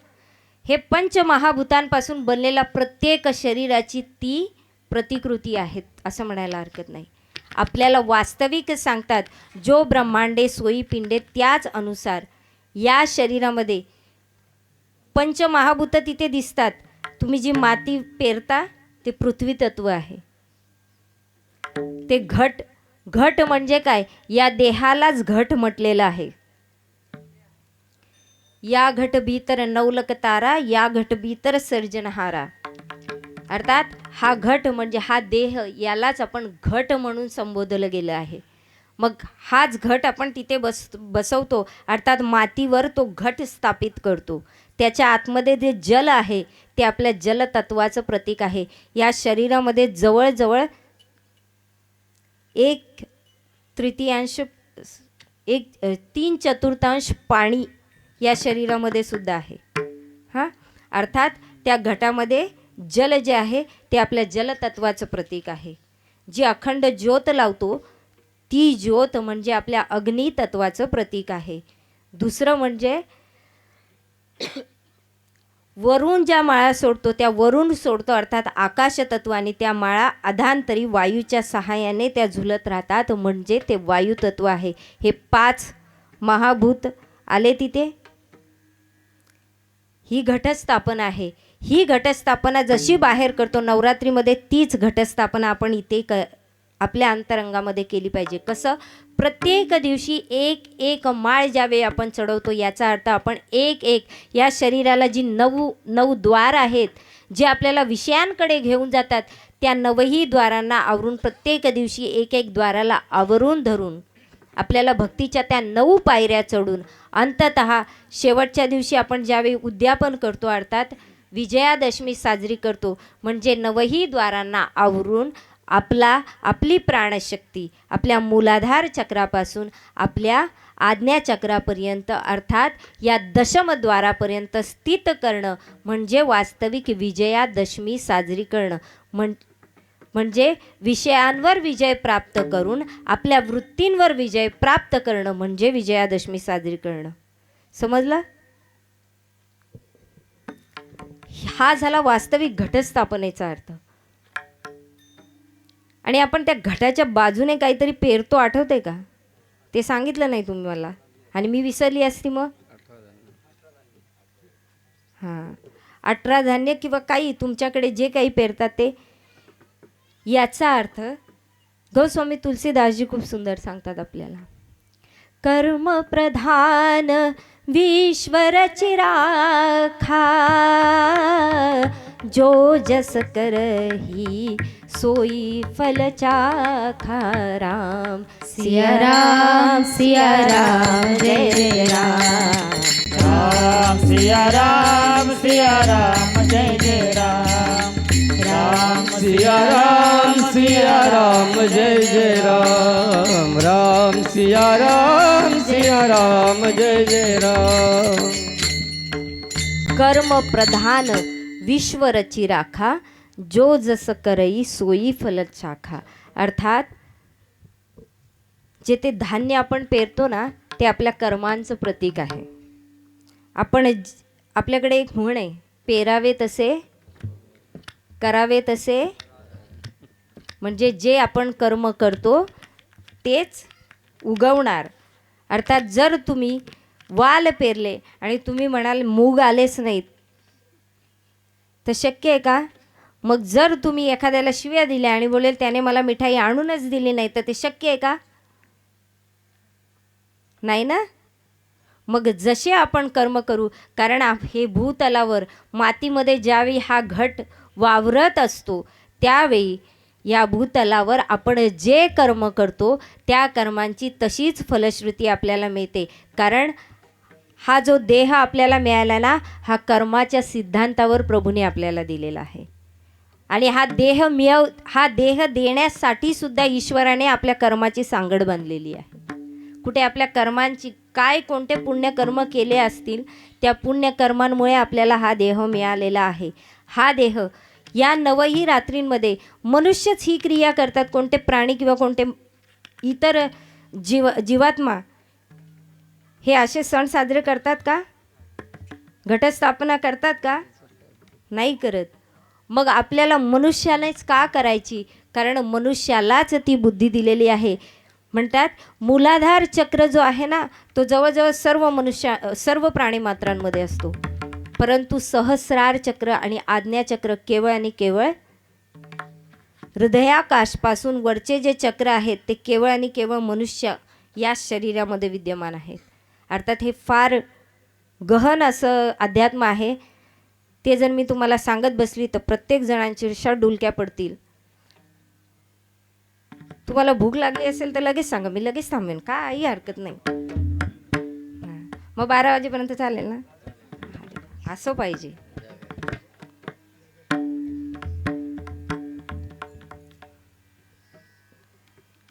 हे पंचमहाभूतांपासून बनलेला प्रत्येक शरीराची ती प्रतिकृती आहेत असं म्हणायला हरकत नाही. आपल्याला वास्तविक सांगतात, जो ब्रह्मांडे सोई पिंडे, त्याच अनुसार या शरीरामध्ये पंचमहाभूत तिथे दिसतात. तुम्ही जी माती पेरता ते पृथ्वी तत्व आहे. ते घट म्हणजे काय? या देहालाच घट म्हटलेलं आहे. या घट भीतर नवलक तारा, या घट भीतर सर्जनहारा. अर्थात हा घट म्हणजे हा देह, यालाच आपण घट म्हणून संबोधलं गेलं आहे. मग हाच घट आपण तिथे बसवतो, अर्थात मातीवर तो घट स्थापित करतो. त्याच्या आतमध्ये जे जल आहे ते आपल्या जलतत्वाचं प्रतीक आहे. या शरीरामध्ये जवळजवळ 3/4 पाणी या शरीरामध्ये सुद्धा आहे. हां, अर्थात त्या घटामध्ये जल जे आहे ते आपल्या जलतत्वाचं प्रतीक आहे. जी अखंड ज्योत लावतो ती ज्योत म्हणजे आपल्या अग्नितत्वाचं प्रतीक आहे. दुसरं म्हणजे वरून ज्या माळा सोडतो त्या वरून सोडतो, अर्थात आकाशतत्वाने त्या माळा अधांतरी वायूच्या सहाय्याने त्या झुलत राहतात, म्हणजे ते वायुतत्व आहे. हे 5 महाभूत आले तिथे. ही घटस्थापना आहे. ही घटस्थापना जशी बाहेर करतो नवरात्रीमध्ये, तीच घटस्थापना आपण इथे आपल्या अंतरंगामध्ये केली पाहिजे. कसं? प्रत्येक दिवशी एक माळ ज्यावेळी आपण चढवतो, याचा अर्थ आपण एक या शरीराला जी 9 द्वार आहेत जे आपल्याला विषयांकडे घेऊन जातात, त्या 9ही द्वारांना आवरून प्रत्येक दिवशी एक द्वाराला आवरून धरून आपल्याला भक्तीच्या त्या 9 पायऱ्या चढून अंततः शेवटच्या दिवशी आपण ज्यावेळी उद्यापन करतो, अर्थात विजयादशमी साजरी करतो, म्हणजे 9ही द्वारांना आवरून आपली प्राणशक्ती आपल्या मूलाधार चक्रापासून आपल्या आज्ञाचक्रापर्यंत, अर्थात या दशमद्वारापर्यंत स्थित करणं म्हणजे वास्तविक विजयादशमी साजरी करणं. म्हणजे विषयांवर विजय प्राप्त करून आपल्या वृत्तींवर विजय प्राप्त करणं म्हणजे विजयादशमी साजरी करणं. समजलं? हा झाला वास्तविक घटस्थापनेचा अर्थ. आणि आपण त्या घटाच्या बाजूने काहीतरी पेरतो, आठवते का? ते सांगितलं नाही तुम्ही मला, आणि मी विसरली असती मग. 18 धान्य किंवा काही तुमच्याकडे जे काही पेरतात ते. याचा अर्थ गोस्वामी तुलसीदासजी खूप सुंदर सांगतात आपल्याला. कर्म प्रधान विश्वरची राखा, जो जस करही सोई फल चाखा. राम सिया राम जय जय राम. राम सिया राम जय जय राम. राम सिया राम जय जय राम. राम सिया राम जय जय राम. कर्म प्रधान विश्व रची राखा, जो जस करई सोई फल चाखा. अर्थात जे ते धान्य आपण पेरतो ना, ते आपल्या कर्मांचं प्रतीक आहे. आपल्याकडे एक म्हण आहे, पेरावे तसे करावे तसे. म्हणजे जे आपण कर्म करतो तेच उगवणार. अर्थात जर तुम्ही वाल पेरले आणि तुम्ही म्हणाल मूग आलेच नाहीत, तर शक्य आहे का? मग जर तुम्ही एखाद्याला शिव्या दिल्या आणि बोलेल त्याने मला मिठाई आणूनच दिली नाही, तर ते शक्य आहे का? नाही ना. मग जसे आपण कर्म करू, कारण हे भूतलावर मातीमध्ये ज्यावेळी हा घट वावरत असतो, त्यावेळी या भूतलावर आपण जे कर्म करतो त्या कर्मांची तशीच फलश्रुती आपल्याला मिळते. कारण हा जो देह आपल्याला मिळाला ना, हा कर्माच्या सिद्धांतावर प्रभूने आपल्याला दिलेला आहे. आणि हा देह देण्यासाठी सुद्धा ईश्वराने आपल्या कर्माची सांगड बांधलेली आहे. कुठे आपल्या कर्मांची कोणते पुण्यकर्म केले असतील, त्या पुण्यकर्मांमुळे आपल्याला हा देह मिळालेला आहे. हा देह या 9ही रात्रींमध्ये मनुष्यच ही क्रिया करतात. कोणते प्राणी किंवा कोणते इतर जीवात्मा हे असे सण साजरे करतात का? घटस्थापना करतात का? नाही करत. मग आपल्याला मनुष्यानेच का करायची? कारण मनुष्यालाच ती बुद्धी दिलेली आहे. म्हणतात मूलाधार चक्र जो आहे ना, तो जवळजवळ सर्व प्राणी मात्रांमध्ये असतो, परंतु सहस्रार चक्र आणि आज्ञाचक्र केवळ आणि केवळ हृदयाकाशपासून वरचे जे चक्र आहेत ते केवळ आणि केवळ मनुष्य या शरीरामध्ये विद्यमान आहेत. अर्थात हे फार गहन असं अध्यात्म आहे. ते जर मी तुम्हाला सांगत बसली तर प्रत्येक जणांच्या डुलक्या पडतील. तुम्हाला भूक लागली असेल तर लगेच सांगा, मी लगेच थांबेन, काही हरकत नाही. मग 12 वाजेपर्यंत चालेल ना? असं पाहिजे.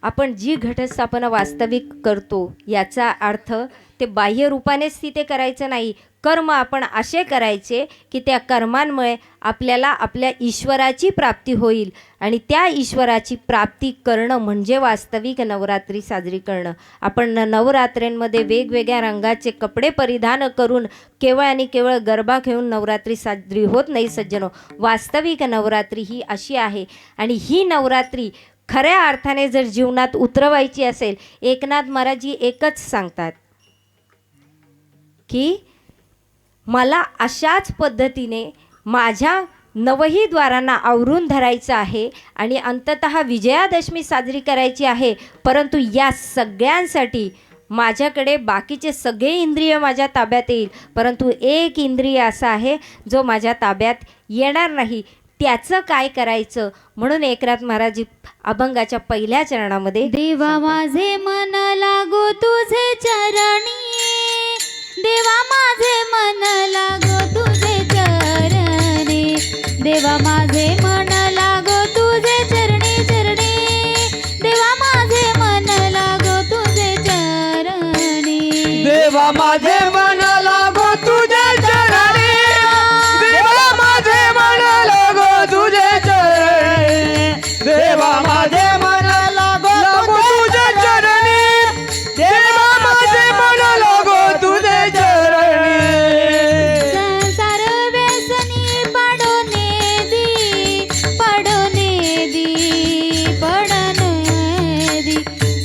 आपण जी घटस्थापना वास्तविक करतो याचा अर्थ ते बाह्य रूपानेच तिथे करायचं नाही. कर्म आपण असे करायचे की त्या कर्मांमुळे आपल्याला आपल्या ईश्वराची प्राप्ती होईल आणि त्या ईश्वराची प्राप्ती करणं म्हणजे वास्तविक नवरात्री साजरी करणं. आपण नवरात्रींमध्ये वेगवेगळ्या रंगाचे कपडे परिधान करून केवळ आणि केवळ गरबा खेळून नवरात्री साजरी होत नाही सज्जनो. वास्तविक नवरात्री ही अशी आहे आणि ही नवरात्री खऱ्या अर्थाने जर जीवनात उतरवायची असेल, एकनाथ महाराजजी एकच सांगतात की मला अशाच पद्धतीने माझ्या 9ही द्वारांना आवरून धरायचं आहे आणि अंततः विजयादशमी साजरी करायची आहे. परंतु या सगळ्यांसाठी माझ्याकडे बाकीचे सगळे इंद्रिय माझ्या ताब्यात येईल, परंतु एक इंद्रिय असा आहे जो माझ्या ताब्यात येणार नाही. त्याचं काय करायचं? म्हणून एकनाथ महाराज अभंगाच्या पहिल्या चरणामध्ये, देवा माझे मन लागो तुझे चरणी, देवा माझे मन लागो तुझे चरणी, देवा माझे मन लागो तुझे चरणी चरणी, देवा माझे मन लागो तुझे चरणी, देवा माझे मन लागो तुझे चरणी, देवा माझे मन लागो तुझे चरणी, देवा माझे मन लागो तुझे चरणी, देवा माझे मन लागो तुझे चरणी. संसार व्यसनी पडून दी, पडून दी, पडून दी,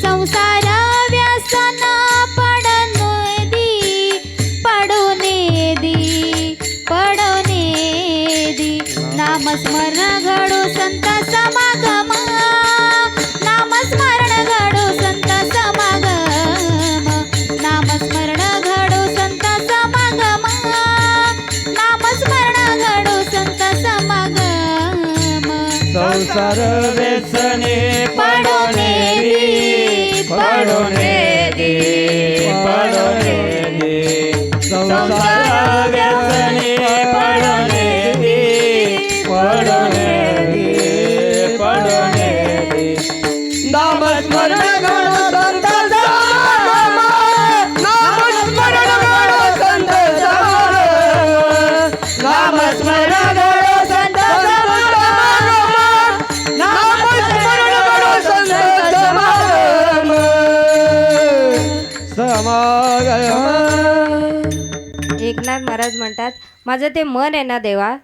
संसार व्यसन पडून दी, पडून दी, पडून दी, नामस्मरण घडो संत समागम, नामस्मरण घडो संत समागम, नामस्मरण घडो संत समागम, नामस्मरण घडो संत समागम, संसार व्यसने पडून दी, पडून दे, पडून दे, संसार व्यसने पडून दे, पडून दे, पडून दे. नामस्मरण घडो संत समागम, नामस्मरण घडो संत समागम, नामस्मरण घडो संत समागम, नामस्मरण घडो संत समागम, समागम. एकनाथ महाराज म्हणतात, माझं ते मन आहे ना देवा,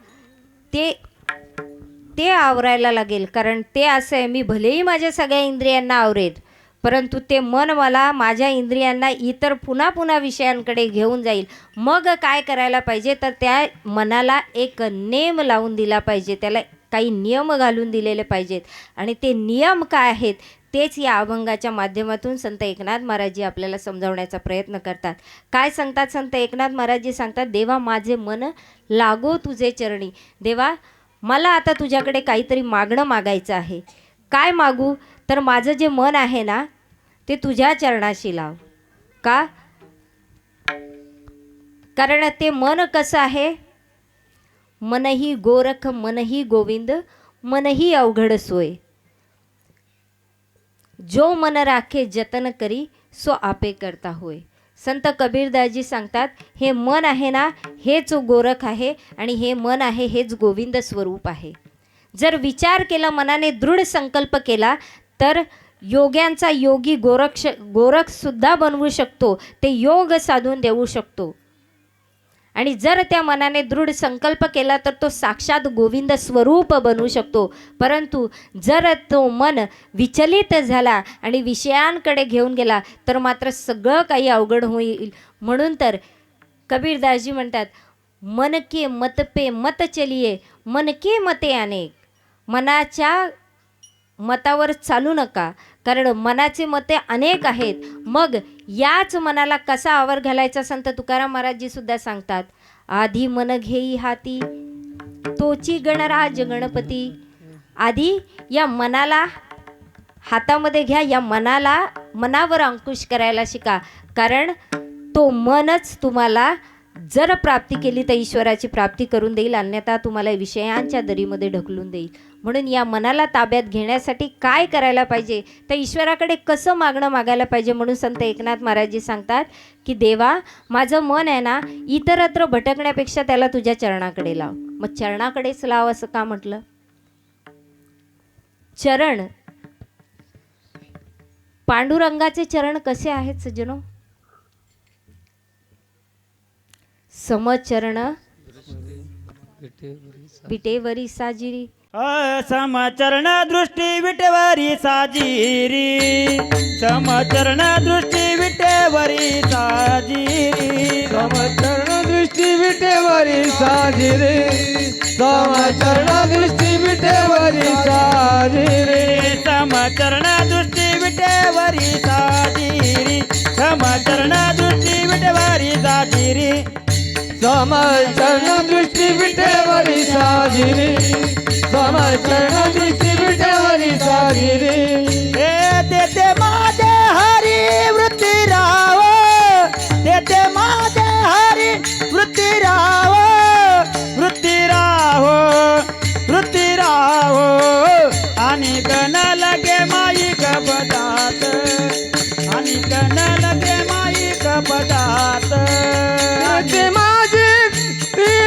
ते आवरायला लागेल. कारण ते असं आहे, मी भलेही माझ्या सगळ्या इंद्रियांना आवरेल, परंतु ते मन मला माझ्या इंद्रियांना इतर पुन्हा पुन्हा विषयांकडे घेऊन जाईल. मग काय करायला पाहिजे? तर त्या मनाला एक नेम लावून दिला पाहिजे, त्याला काही नियम घालून दिलेले पाहिजेत. आणि ते नियम काय आहेत तेच या अभंगाच्या माध्यमातून संत एकनाथ महाराजजी आपल्याला समजावण्याचा प्रयत्न करतात. काय सांगतात संत एकनाथ महाराजजी? सांगतात, देवा माझे मन लागो तुझे चरणी. देवा, मला आता तुझ्याकडे काहीतरी मागायचं आहे. काय मागू? तर माझं जे मन आहे ना ते तुझ्या चरणाशी लाव. का? कारण ते मन कसं आहे? मनही गोरख मनही गोविंद, मनही अवघड सोय. जो मन राखे जतन करी, सो आपे करता होय. संत कबीरदासजी सांगतात, हे मन आहे ना हेच गोरख आहे आणि हे मन आहे हेच गोविंद स्वरूप आहे. जर विचार केला, मनाने दृढ संकल्प केला, तर योग्यांचा योगी गोरख सुद्धा बनवू शकतो, ते योग साधून देऊ शकतो. आणि जर त्या मनाने दृढ संकल्प केला तर तो साक्षात गोविंद स्वरूप बनवू शकतो. परंतु जर तो मन विचलित झाला आणि विषयांकडे घेऊन गेला तर मात्र सगळं काही अवघड होईल. म्हणून तर कबीरदासजी म्हणतात, मन के मत पे मत चलिये, मन के मते अनेक. मनाच्या मतावर चालू नका, कारण मनाचे मते अनेक आहेत. मग याच मनाला कसा आवर घालायचा? संत तुकाराम महाराजजी सुद्धा सांगतात, आधी मन घेई हाती तोची गणराज गणपती. आधी या मनाला हातामध्ये घ्या, या मनावर अंकुश करायला शिका, कारण तो मनच तुम्हाला जर प्राप्ती केली तर ईश्वराची प्राप्ती करून देईल, अन्यथा तुम्हाला विषयांच्या दरीमध्ये ढकलून देईल. म्हणून या मनाला ताब्यात घेण्यासाठी काय करायला पाहिजे, तर ईश्वराकडे कसं मागायला पाहिजे. म्हणून संत एकनाथ महाराजजी सांगतात की देवा, माझं मन आहे ना इतरत्र भटकण्यापेक्षा त्याला तुझ्या चरणाकडे लाव. मग चरणाकडेच लाव असं का म्हटलं? चरण, पांडुरंगाचे चरण कसे आहेत सज्जनो? समचरण विटेवरी साजिरी. समचरण दृष्टी विटेवरी साजिरी. समचरण दृष्टी विटेवरी साजिरी. समचरण दृष्टी विटेवरी साजिरे. समचरण दृष्टी विटेवरी साजिरे. समचरण दृष्टी विटेवरी साजिरी. समचरण दृष्टी विटेवरी साजिरी. समचरण दृष्टी विटेवरी साजिरे. समचरण दृष्टी विटेवरी साजिरे. तेथे माझे हरी वृत्ती राव. तेथे माझे हरी वृत्ती राव. वृत्ती राव. वृत्ती राव. आणि गण लगे माई कपदात. आणि गण लगे माई कपदात. ते माझे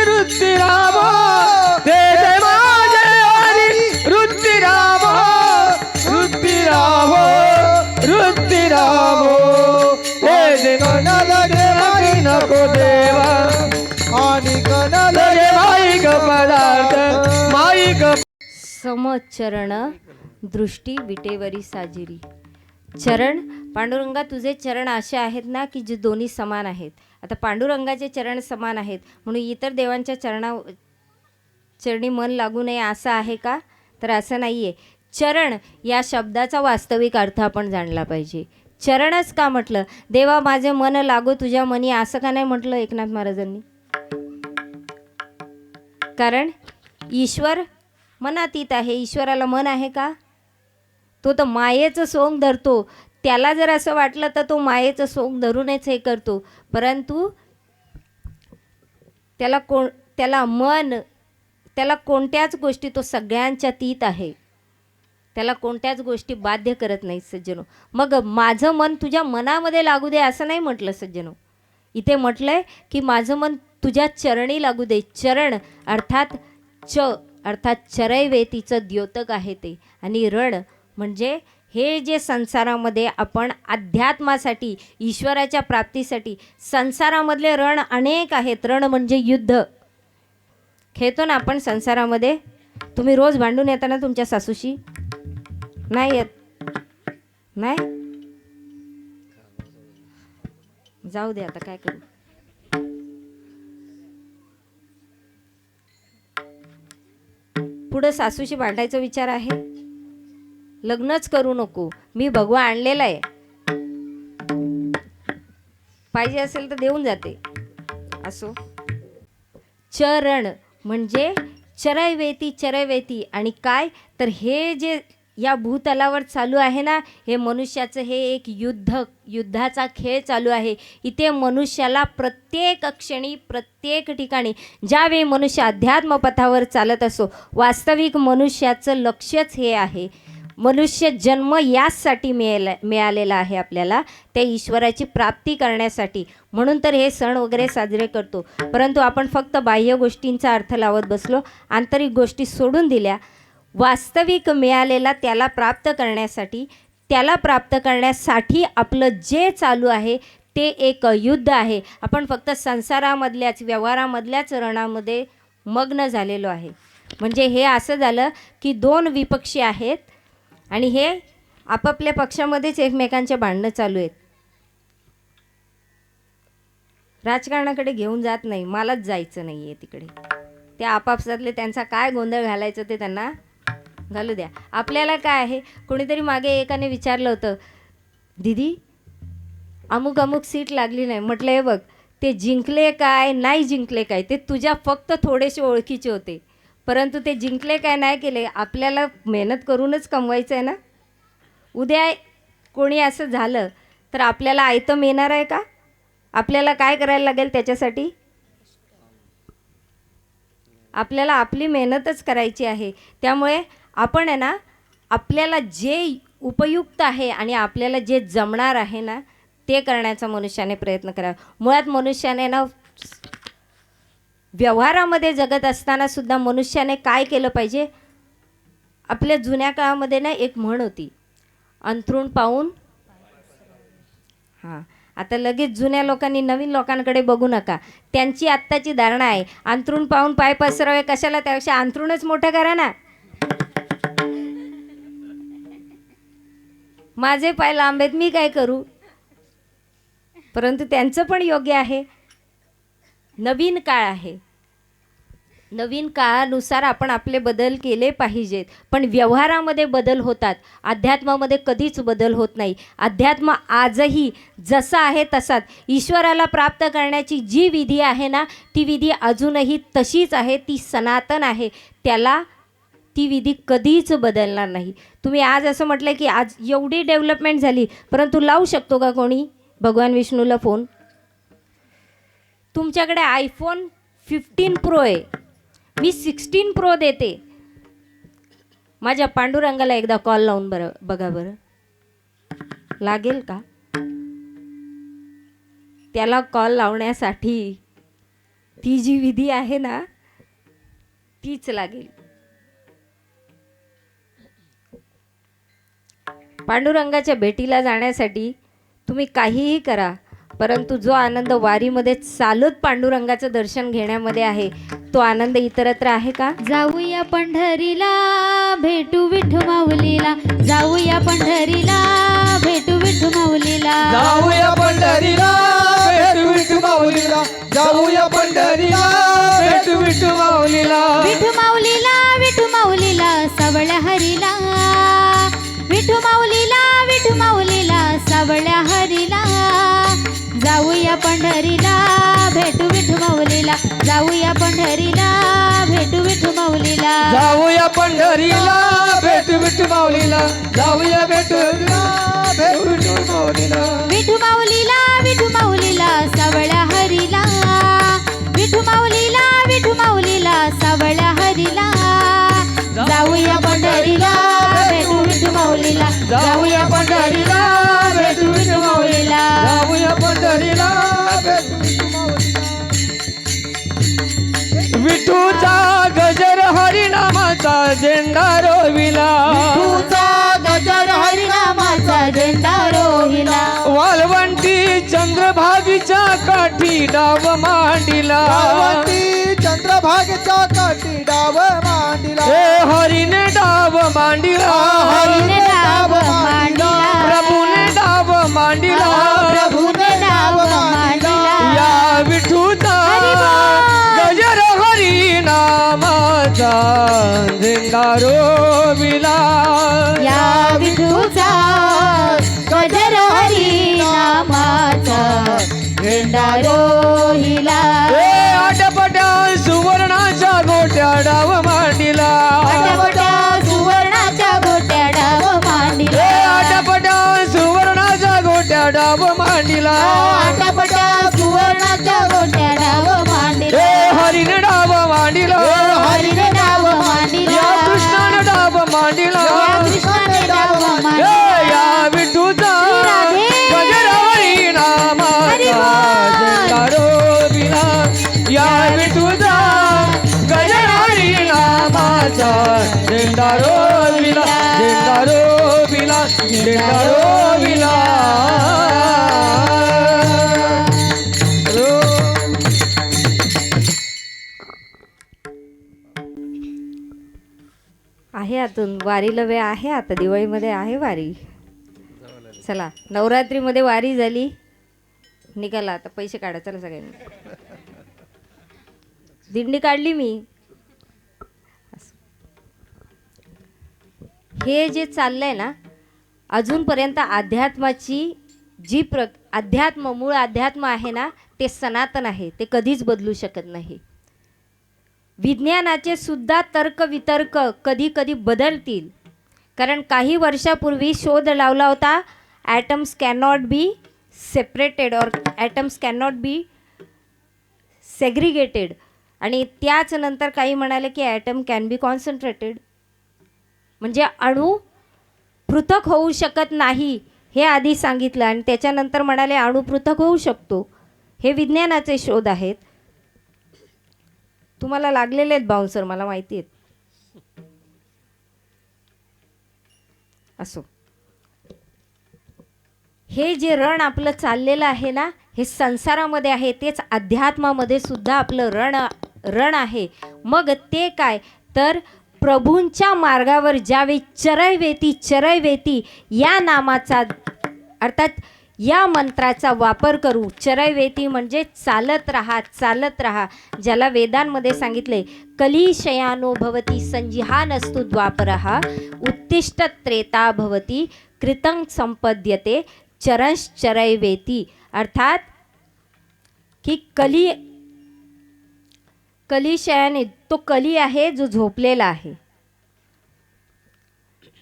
वृत्ती राव. ते माझे हरी वृत्ती राव. वृत्ती राव. वृत्ती राव. ते गण लगे माई नको देवा. आणि गण लगे माई पदार्थ. माई समचरण दृष्टी विटेवरी साजिरी. चरण, पांडुरंगा तुझे चरण असे आहेत ना की जे दोन्ही समान आहेत. आता पांडुरंगाचे चरण समान आहेत म्हणून इतर देवांच्या चरणी मन लागू नये असं आहे का? तर असं नाही आहे. चरण या शब्दाचा वास्तविक अर्थ आपण जाणला पाहिजे. चरणच का म्हटलं? देवा माझे मन लागो तुझ्या मनी असं का नाही म्हटलं एकनाथ महाराजांनी? कारण ईश्वर मनातीत आहे. ईश्वराला मन आहे का? तो तर मायेचं सोंग धरतो. त्याला जर असं वाटलं तर तो मायेचं सोंग धरूनच हे करतो, परंतु त्याला कोणत्याच गोष्टी, तो सगळ्यांच्या तीत आहे. त्याला कोणत्याच गोष्टी बाध्य करत नाही सज्जनो. मग माझं मन तुझ्या मनामध्ये लागू दे असं नाही म्हटलं सज्जनो. इथे म्हटलंय की माझं मन तुझ्या चरणी लागू दे. चरण अर्थात चरैवेतीचं द्योतक आहे ते. आणि रण म्हणजे हे जे संसारामध्ये आपण अध्यात्मासाठी, ईश्वराच्या प्राप्तीसाठी, संसारामधले रण अनेक आहेत. रण म्हणजे युद्ध. खेळतो ना आपण संसारामध्ये. तुम्ही रोज भांडून येता ना तुमच्या सासूशी? नाही येत? नाही? जाऊ दे आता काय करू. पुढं सासूशी भांडायचा विचार आहे? लग्नच करू नको. मी भगवा आणलेला आहे. पाहिजे असेल तर देऊन जाते. असो. चरण म्हणजे चरैवेती. आणि काय तर हे जे या भूतलावर चालू आहे ना, हे मनुष्याचं हे एक युद्धाचा खेळ चालू आहे. इथे मनुष्याला प्रत्येक क्षणी, प्रत्येक ठिकाणी, ज्यावेळी मनुष्य अध्यात्मपथावर चालत असो, वास्तविक मनुष्याचं लक्ष्यच हे आहे. मनुष्य जन्म याचसाठी मिळालेला आहे आपल्याला, त्या ईश्वराची प्राप्ती करण्यासाठी. म्हणून तर हे सण वगैरे साजरे करतो. परंतु आपण फक्त बाह्य गोष्टींचा अर्थ लावत बसलो, आंतरिक गोष्टी सोडून दिल्या. वास्तविक मिळालेला त्याला प्राप्त करण्यासाठी आपलं जे चालू आहे ते एक युद्ध आहे. आपण फक्त संसारामधल्याच, व्यवहारामधल्याच रणामध्ये मग्न झालेलो आहे. म्हणजे हे असं झालं की दोन विपक्षी आहेत आणि हे आपापल्या पक्षामध्येच एकमेकांचे भांडणं चालू आहेत. राजकारणाकडे घेऊन जात नाही, मलाच जायचं नाही आहे तिकडे. त्या आपापसातले त्यांचा काय गोंधळ घालायचं ते त्यांना घालू द्या. आपल्याला काय आहे? कोणीतरी मागे एकाने विचारलं होतं, दीदी अमुक सीट लागली नाही. म्हटलं हे बघ, ते जिंकले काय नाही जिंकले काय ते तुझ्या फक्त थोडेसे ओळखीचे होते, परंतु ते जिंकले काय नाही केले, आपल्याला मेहनत करूनच कमवायचं आहे ना. उद्या कोणी असं झालं तर आपल्याला आयतं मिळणार आहे का? आपल्याला काय करायला लागेल त्याच्यासाठी? आपल्याला आपली मेहनतच करायची आहे. त्यामुळे आपण आहे ना, आपल्याला जे उपयुक्त आहे आणि आपल्याला जे जमणार आहे ना, ते करण्याचा मनुष्याने प्रयत्न करावा. मुळात मनुष्याने ना, व्यवहारामध्ये जगत असताना सुद्धा मनुष्याने काय केलं पाहिजे? आपल्या जुन्या काळामध्ये ना एक म्हण होती, अंथरूण पाहून. हां, आता लगेच जुन्या लोकांनी नवीन लोकांकडे बघू नका. त्यांची आत्ताची धारणा आहे, अंथरूण पाहून पाय पसरावे कशाला, त्यापेक्षा अंथरूणच मोठं करा ना. माझे पाय लांब आहेत, मी काय करू? परंतु त्यांचं पण योग्य आहे. नवीन काळ आहे, नवीन काळानुसार आपण आपले बदल केले पाहिजेत. पण व्यवहारामध्ये बदल होतात, अध्यात्मामध्ये कधीच बदल होत नाही. अध्यात्म आजही जसा आहे तसाच. ईश्वराला प्राप्त करण्याची जी विधी आहे ना, ती विधी अजूनही तशीच आहे, ती सनातन आहे. त्याला ती विधी कधीच बदलणार नाही. तुम्ही आज असं म्हटलं की आज एवढी डेव्हलपमेंट झाली, परंतु लावू शकतो का कोणी भगवान विष्णूला फोन? तुमच्याकडे आयफोन 15 प्रो आहे, मी 16 प्रो देते. माझ्या पांडुरंगाला एकदा कॉल लावून बघा बरं, लागेल का? त्याला कॉल लावण्यासाठी ती जी विधी आहे ना, तीच लागेल. पांडुरंगाच्या भेटीला जाण्यासाठी तुम्ही काहीही करा, परंतु जो आनंद वारीमध्ये चालत पांडुरंगाचं दर्शन घेण्यामध्ये आहे, तो आनंद इतरत्र आहे का? जाऊया पंढरीला भेटू विठू माऊलीला, जाऊया पंढरीला भेटू विठू माऊलीला, जाऊया पंढरीला भेटू विठू माऊलीला, जाऊया पंढरीला भेटू विठू माऊलीला, विठू माऊलीला विठू माऊलीला सावळ्या हरीला, विठू माऊलीला विठू माऊलीला सावळ्या हरीला, जाऊया पंढरीला भेटू विठू माऊलीला, जाऊया पंढरीला भेटू विठू माऊलीला, जाऊया पंढरीला भेटू विठू माऊलीला, जाऊया भेटूला भेटू विठू माऊलीला, विठू माऊलीला विठू माऊलीला सावळ्या हरीला, विठू माऊलीला विठू माऊलीला सावळ्या हरीला, जाऊया पंढरीला भेटू विठू माऊलीला, जाऊया पंढरीला भेटू विठू माऊलीला, जाऊया पंढरीला भेटू विठू माऊलीला. विठूचा गजर हरिनामाचा झेंडा रोविला, विठूचा गजर हरिनामाचा झेंडा रोहिला, वालवंटी चंद्रभागीच्या काठी डाव मांडिला, चंद्रभागेच्या काठी डाव मांडिला, हे हरीने डाव मांडिला, हरीने डाव मांडिला, प्रभूने डाव मांडिला, प्रभूने डाव मांडिला, या विठूचा गजर हरिनामाचा झेंडा रोविला, या विठूचा गजर हरिनामाचा झेंडा रोहिला, हे आटपट्या सुवर्णाच्या गोट्या डाव मांडिला, आटपटा सुवर्णाच्या गोट्या डाव मांडिला, हे आटपट्या सुवर्णाच्या गोट्या डाव मांडिला, आटपटा सुवर्णाच्या गोट्या डाव मांडिला, हे हरीने डाव मांडिला, हरीने डाव मांडिला, या कृष्णाने डाव मांडिला, या कृष्णाने डाव मांडिला, हे या विठूचा राधे. गजर हरिनामाचा झेंडा रोविला, या विठूचा गजर हरिनामाचा झेंडा रोविला, झेंडा रोविला, झेंडा रोविला. आहे आतून वारीला वेळ आहे. आता दिवाळीमध्ये आहे वारी. चला, नवरात्रीमध्ये वारी झाली, निघाला. आता पैसे काढा, चला सगळ्यांनी. दिंडी काढली मी. हे जे चाललंय ना, अजूनपर्यंत अध्यात्माची जी मूळ अध्यात्म आहे ना, ते सनातन आहे, ते कधीच बदलू शकत नाही. विज्ञानाचे सुद्धा तर्कवितर्क कधी कधी बदलतील. कारण काही वर्षापूर्वी शोध लावला होता ॲटम्स कॅनॉट बी सेपरेटेड और ॲटम्स कॅनॉट बी सेग्रिगेटेड, आणि त्याच नंतर काही म्हणाले की ॲटम कॅन बी कॉन्सन्ट्रेटेड, म्हणजे अणू पृथक होऊ शकत नाही हे आधी सांगितलं, आणि त्याच्यानंतर म्हणाले अणू पृथक होऊ शकतो. हे विज्ञानाचे शोध आहेत. तुम्हाला लागलेले आहेत बाउन्सर, मला माहिती आहेत. असो, हे जे रण आपलं चाललेलं आहे ना, हे संसारामध्ये आहे, तेच अध्यात्मामध्ये सुद्धा आपलं रण आहे. मग ते काय तर प्रभूंच्या मार्गावर ज्यावेळी चरैवेती या नामाचा अर्थात या मंत्राचा वापर करू. चरैवेती म्हणजे चालत राहा, ज्याला वेदांमध्ये सांगितले कलिशयानो भवती संजिहानस्तु द्वापरः उत्तिष्ठ त्रेता भवती कृतं संपद्यते चरंश्चरैवेती. अर्थात की कलिशयाने तो कली आहे जो झोपलेला आहे.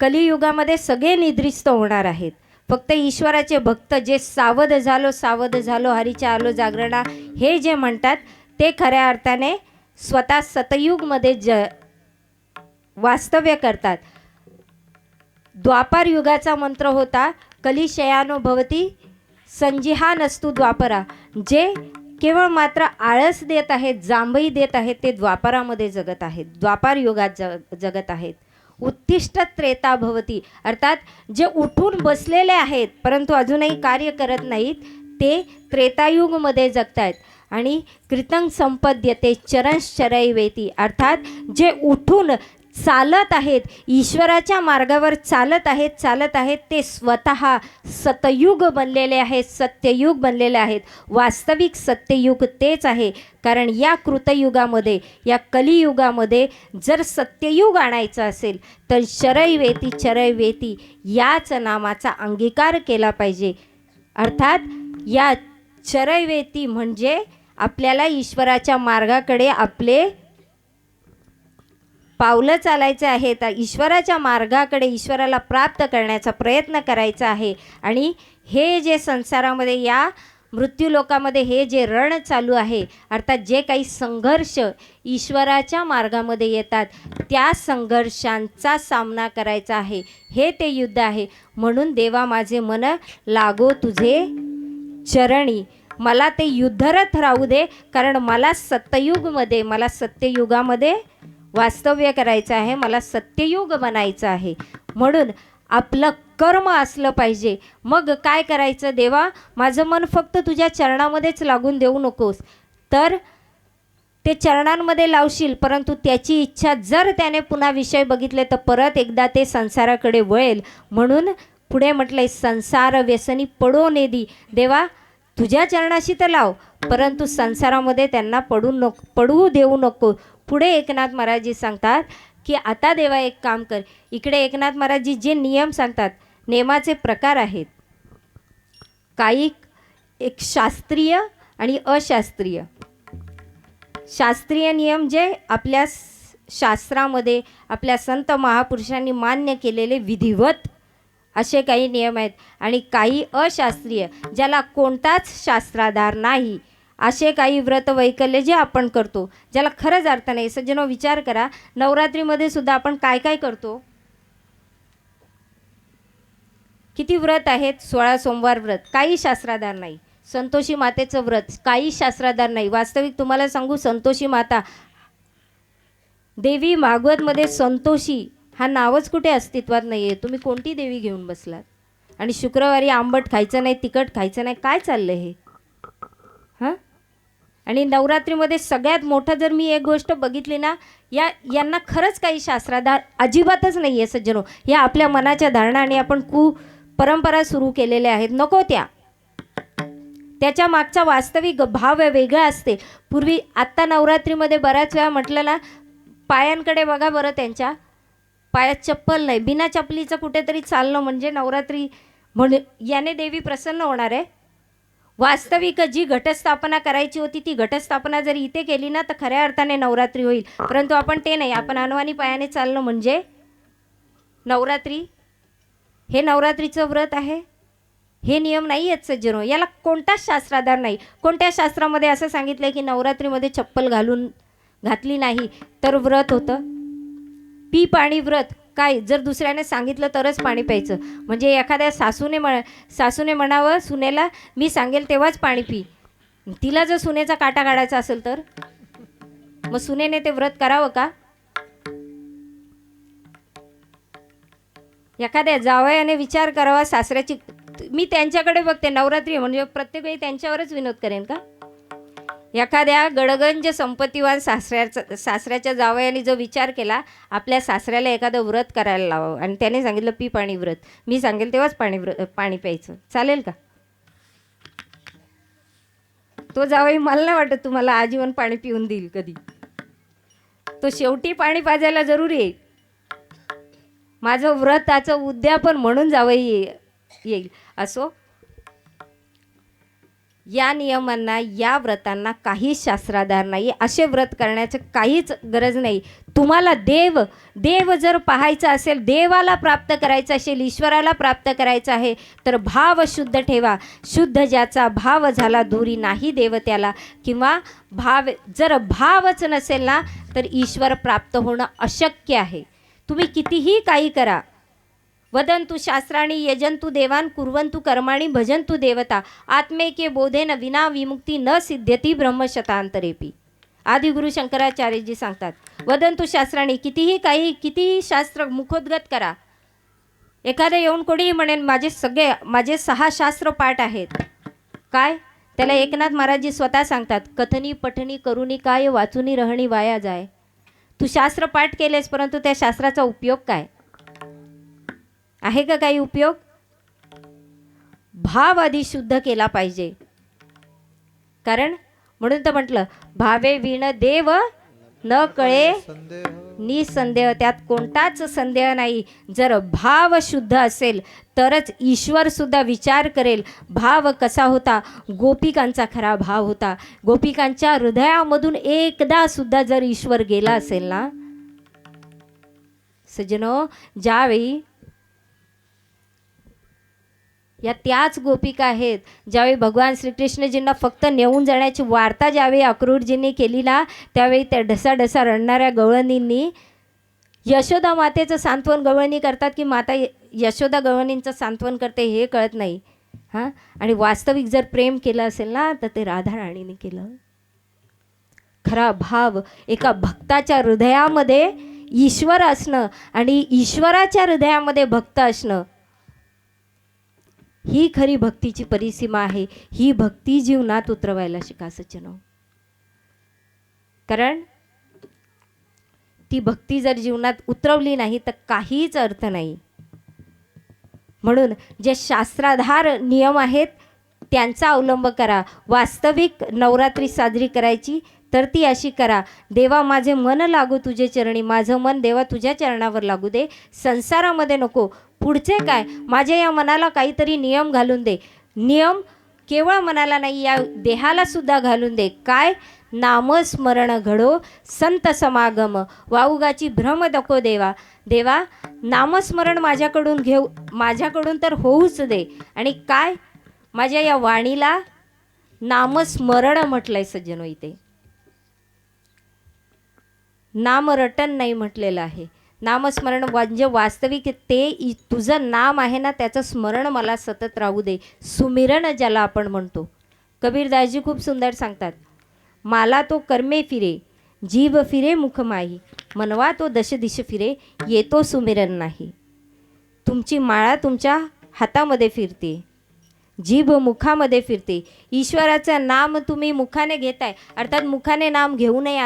कलियुगामध्ये सगळे निद्रिस्त होणार आहेत. फक्त ईश्वराचे भक्त जे सावध झालो हरीच्या आलो जागरणा हे जे म्हणतात ते खऱ्या अर्थाने स्वतः सतयुगमध्ये वास्तव्य करतात. द्वापार युगाचा मंत्र होता कलिशयानो भवती संजिहानस्तु द्वापरा. जे केवळ मात्र आळस देत आहेत, जांभई देत आहेत, ते द्वापारामध्ये जगत आहेत, द्वापार युगात जगत आहेत. उत्तिष्ठ त्रेता भवती अर्थात जे उठून बसलेले आहेत परंतु अजूनही कार्य करत नाहीत, ते त्रेतायुगमध्ये जगत आहेत. आणि कृतं संपद्यते चरंश्चरैवेती अर्थात जे उठून चालत आहेत, ईश्वराच्या मार्गावर चालत आहेत, ते स्वतः सतयुग बनलेले आहेत, सत्ययुग बनलेले आहेत. वास्तविक सत्ययुग तेच आहे. कारण या कृतयुगामध्ये, या कलियुगामध्ये जर सत्ययुग आणायचं असेल तर चरैवेती याच नामाचा अंगीकार केला पाहिजे. अर्थात या चरैवेती म्हणजे आपल्याला ईश्वराच्या मार्गाकडे आपले पावलं चालायचे आहेत, ईश्वराच्या मार्गाकडे ईश्वराला प्राप्त करण्याचा प्रयत्न करायचा आहे. आणि हे जे संसारामध्ये या मृत्यूलोकामध्ये हे जे रण चालू आहे, अर्थात जे काही संघर्ष ईश्वराच्या मार्गामध्ये येतात त्या संघर्षांचा सामना करायचा आहे, हे ते युद्ध आहे. म्हणून देवा माझे मन लागो तुझे चरणी, मला ते युद्धरथ राहू दे. कारण मला सत्ययुगामध्ये वास्तव्य करायचं आहे, मला सत्ययुग बनायचं आहे. म्हणून आपलं कर्म असलं पाहिजे. मग काय करायचं देवा, माझं मन फक्त तुझ्या चरणामध्येच लागून देऊ नकोस. तर ते चरणांमध्ये लावशील परंतु त्याची इच्छा जर त्याने पुन्हा विषय बघितले तर परत एकदा ते संसाराकडे वळेल. म्हणून पुढे म्हटलंय संसार व्यसनी पडो नेदी. देवा तुझ्या चरणाशी तर लाव परंतु संसारामध्ये त्यांना पडू देऊ नको. पुढे एकनाथ महाराजजी सांगतात की आता देवा एक काम कर. इकडे एकनाथ महाराजजी जे नियम सांगतात, नियमाचे प्रकार आहेत, काही एक शास्त्रीय आणि अशास्त्रीय. शास्त्रीय नियम जे आपल्या शास्त्रामध्ये आपल्या संत महापुरुषांनी मान्य केलेले विधिवत असे काही नियम आहेत. आणि काही अशास्त्रीय ज्याला कोणताच शास्त्राधार नाही असे काही व्रत वैकल्य जे आपण करतो, ज्याला खरंच अर्थ नाही. सज्जनो विचार करा, नवरात्रीमध्ये सुद्धा आपण काय काय करतो, किती व्रत आहेत. 16 सोमवार व्रत, काही शास्त्राधार नाही. संतोषी मातेचं व्रत, काही शास्त्राधार नाही. वास्तविक तुम्हाला सांगू, संतोषी माता देवी भागवतमध्ये संतोषी हा नावच कुठे अस्तित्वात नाही आहे. तुम्ही कोणती देवी घेऊन बसलात. आणि शुक्रवारी आंबट खायचं नाही, तिखट खायचं नाही, काय चाललं हे हां. आणि नवरात्रीमध्ये सगळ्यात मोठं जर मी एक गोष्ट बघितली ना, यांना खरंच काही शास्त्राधार अजिबातच नाही आहे. सज्जनो, या आपल्या मनाच्या धारणा आणि आपण परंपरा सुरू केलेल्या आहेत, नको त्या. त्याच्या मागचा वास्तविक भाव वेगळा असते. पूर्वी आत्ता नवरात्रीमध्ये बऱ्याच वेळा म्हटलं ना, पायांकडे बघा बरं, त्यांच्या पायात चप्पल नाही, बिना चपलीचं कुठेतरी चालणं म्हणजे नवरात्री म्हणून याने देवी प्रसन्न होणार आहे. वास्तविक जी घटस्थापना करायची होती ती घटस्थापना जर इथे केली ना तर खऱ्या अर्थाने नवरात्री होईल. परंतु आपण ते नाही, आपण अनवाणी पायाने चालणं म्हणजे नवरात्री. हे नवरात्रीचं व्रत आहे, हे नियम नाही आहेत सज्जनो. याला कोणताच शास्त्राधार नाही. कोणत्या शास्त्रामध्ये असं सांगितलं की नवरात्रीमध्ये चप्पल घातली नाही तर व्रत होतं? पी पाणी व्रत काय, जर दुसऱ्याने सांगितलं तरच पाणी प्यायचं. म्हणजे एखाद्या सासूने म्हणावं सुनेला मी सांगेल तेव्हाच पाणी पी. तिला जर सुनेचा काटा काढायचा असेल तर मग सुनेने ते व्रत करावं का? एखाद्या जावयाने विचार करावा सासऱ्याची. मी त्यांच्याकडे बघते, नवरात्री म्हणजे प्रत्येक वेळी त्यांच्यावरच विनोद करेन का? एखाद्या गडगंज संपत्तीवान सासऱ्याच्या जावयाने जो विचार केला आपल्या सासऱ्याला एखादं व्रत करायला लावावं आणि त्याने सांगितलं पी पाणी व्रत, मी सांगेल तेव्हाच पाणी प्यायचं, चालेल का? तो जावई मला नाही वाटत तुम्हाला आजीवन पाणी पिऊन देईल कधी. तो शेवटी पाणी पाजायला जरूर येईल. माझं व्रताचं उद्यापन म्हणून जावई येईल. असो, या नियमांना या व्रतांना काहीच शास्त्राधार नाही. असे व्रत करण्याचं काहीच गरज नाही. तुम्हाला देव जर पाहायचा असेल, देवाला प्राप्त करायचं असेल, ईश्वराला प्राप्त करायचं आहे तर भाव शुद्ध ठेवा. शुद्ध ज्याचा भाव झाला दूरी नाही देव त्याला. किंवा जर भावच नसेल ना तर ईश्वर प्राप्त होणं अशक्य आहे. तुम्ही कितीही काही करा. वदंतु शास्त्राणी यजंतु देवान कुर्वंतु कर्माणि भजंतु देवता आत्मेके बोधेन विना विमुक्ती न सिद्ध्यती ब्रह्मशतांतरेपी. आदिगुरु शंकराचार्यजी सांगतात, वदंतु शास्त्राणी, कितीही शास्त्र मुखोद्गत करा. एखादं येऊन कोणीही म्हणेन माझे 6 शास्त्र पाठ आहेत. काय? त्याला एकनाथ महाराजजी स्वतः सांगतात, कथनी पठनी करुनी काय वाचुनी रहणी वाया जाय. तू शास्त्र पाठ केलेस परंतु त्या शास्त्राचा उपयोग काय आहे का? काही उपयोग? भाव आधी शुद्ध केला पाहिजे. कारण म्हणून तर म्हटलं, भावे विण देव न कळे निसंदेह. त्यात कोणताच संदेह नाही. जर भाव शुद्ध असेल तरच ईश्वर सुद्धा विचार करेल. भाव कसा होता? गोपिकांचा खरा भाव होता. गोपिकांच्या हृदयामधून एकदा सुद्धा जर ईश्वर गेला असेल ना सज्जनो, ज्यावेळी या त्याच गोपिका आहेत ज्यावेळी भगवान श्रीकृष्णजींना फक्त नेऊन जाण्याची वार्ता ज्यावेळी अक्रूरजींनी केली ना, त्यावेळी त्या ढसाढसा रडणाऱ्या गवळणींनी यशोदा मातेचं सांत्वन गवळणी करतात की माता यशोदा गवळणींचं सांत्वन करते हे कळत नाही. हां, आणि वास्तविक जर प्रेम केलं असेल ना तर ते राधा राणीने केलं. खरा भाव एका भक्ताच्या हृदयामध्ये ईश्वर असणं आणि ईश्वराच्या हृदयामध्ये भक्त असणं, ही खरी भक्तीची परिसीमा आहे. ही भक्ती जीवनात उतरवायला शिका सज्जनो. कारण ती भक्ती जर जीवनात उतरवली नाही तर काहीच अर्थ नाही. म्हणून जे शास्त्राधार नियम आहेत त्यांचा अवलंब करा. वास्तविक नवरात्री साजरी करायची तर ती अशी करा, देवा माझे मन लागू तुझे चरणी. माझं मन देवा तुझ्या चरणावर लागू दे. संसारामध्ये नको. पुढचे काय? माझ्या या मनाला काहीतरी नियम घालून दे. नियम केवळ मनाला नाही, या देहाला सुद्धा घालून दे. काय? नामस्मरण घडो संत समागम वाऊगाची भ्रम दको देवा. देवा नामस्मरण माझ्याकडून तर होऊच दे. आणि काय? माझ्या या वाणीला नामस्मरण म्हटलंय सज्जनो. इथे नामरटन नाही म्हटलेलं आहे. नामस्मरण म्हणजे वास्तविक ते तुझं नाम आहे ना त्याचं स्मरण मला सतत राहू दे. सुमिरण ज्याला आपण म्हणतो. कबीरदासजी खूप सुंदर सांगतात, माला तो कर्मे फिरे जीव फिरे मुखमाही, मनवा तो दश दिश फिरे येतो सुमिरण नाही. तुमची माळा तुमच्या हातामध्ये फिरते, जीभ मुखामध्ये फिरते. ईश्वराचं नाम तुम्ही मुखाने घेताय, अर्थात मुखाने नाम घेऊ नये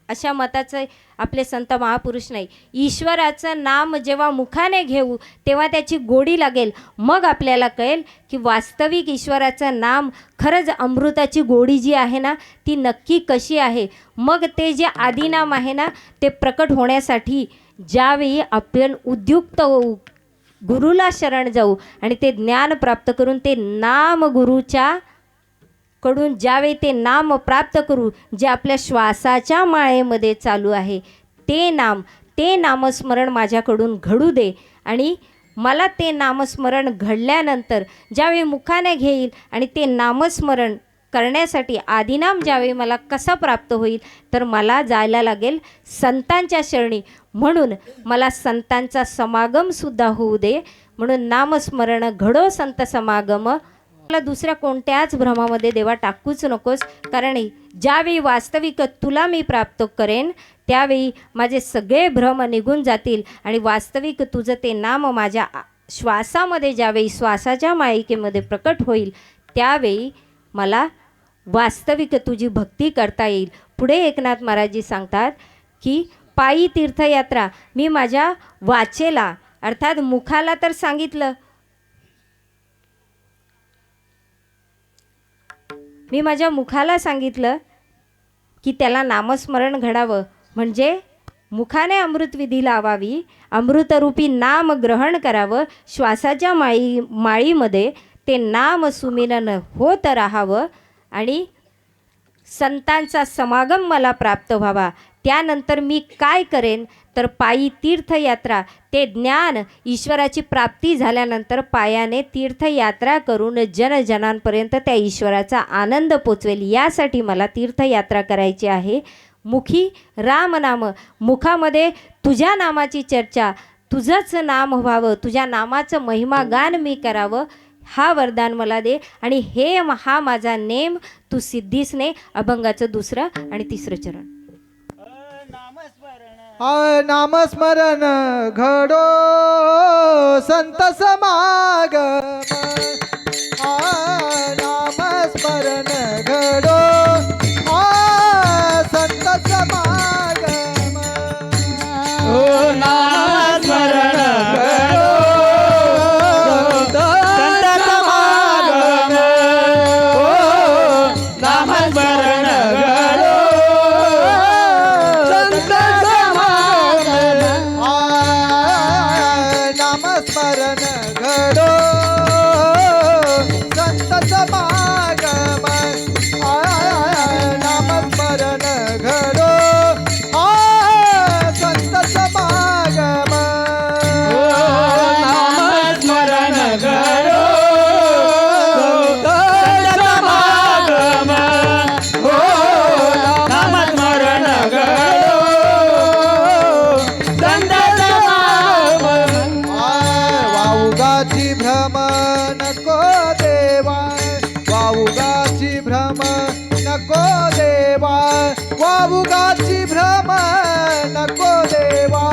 अशा मताचं आपले संत महापुरुष नाही. ईश्वराचं नाम जेव्हा मुखाने घेऊ तेव्हा त्याची गोडी लागेल. मग आपल्याला कळेल की वास्तविक ईश्वराचं नाम खरंच अमृताची गोडी जी आहे ना ती नक्की कशी आहे. मग ते जे आदिनाम आहे ना ते प्रकट होण्यासाठी ज्यावेळी आपण उद्युक्त होऊ गुरुला शरण जाऊ आणि ते ज्ञान प्राप्त करून ते नाम गुरुच्या कडून ज्यावेळी ते नाम प्राप्त करू जे आपल्या श्वासाच्या माळेमध्ये चालू आहे ते नामस्मरण माझ्याकडून घडू दे आणि मला ते नामस्मरण घडल्यानंतर ज्यावेळी मुखाने घेईल आणि ते नामस्मरण करण्यासाठी आदिनाम ज्यावेळी मला कसा प्राप्त होईल तर मला जायला लागेल संतांच्या शरणी. म्हणून मला संतांचा समागमसुद्धा होऊ दे. म्हणून नामस्मरण घडो संत समागम. मला दुसऱ्या कोणत्याच भ्रमामध्ये देवा टाकूच नकोस, कारण ज्यावेळी वास्तविक तुला मी प्राप्त करेन त्यावेळी माझे सगळे भ्रम निघून जातील आणि वास्तविक तुझं ते नाम माझ्या श्वासामध्ये ज्यावेळी श्वासाच्या माळिकेमध्ये प्रकट होईल त्यावेळी मला वास्तविक तुझी भक्ती करता येईल. पुढे एकनाथ महाराजजी सांगतात की पायी तीर्थयात्रा मी माझ्या वाचेला अर्थात मुखाला तर सांगितलं, मी माझ्या मुखाला सांगितलं की त्याला नामस्मरण घडावं म्हणजे मुखाने अमृतविधी लावावी, अमृतरूपी नाम ग्रहण करावं, श्वासाच्या माळीमध्ये ते नाम सुमिरन होत राहावं आणि संतांचा समागम मला प्राप्त व्हावा. त्यानंतर मी काय करेन तर पायी तीर्थयात्रा ते ज्ञान ईश्वराची प्राप्ती झाल्यानंतर पायाने तीर्थयात्रा करून जनजनांपर्यंत त्या ईश्वराचा आनंद पोचवेल. यासाठी मला तीर्थयात्रा करायची आहे. मुखी रामनाम, मुखामध्ये तुझ्या नामाची चर्चा, तुझंच नाम व्हावं, तुझ्या नामाचं महिमागान मी करावं हा वरदान मला दे. आणि हा माझा नेम तू सिद्धीस ने. अभंगाचं 2 आणि 3 चरण. नामस्मरण घडो संत समागम, नामस्मरण घडो संत समागम, नामस्मरण घडो संत समागम, नामस्मरण घडो संत समागम, नामस्मरण घडो संत समागम, नामस्मरण घडो संत समागम, नामस्मरण घडो संत समागम, नामस्मरण घडो संत समागम. वाऊगाची भ्रम नको देवा, वाऊगाची भ्रम नको देवा, वाऊगाची भ्रम नको देवा,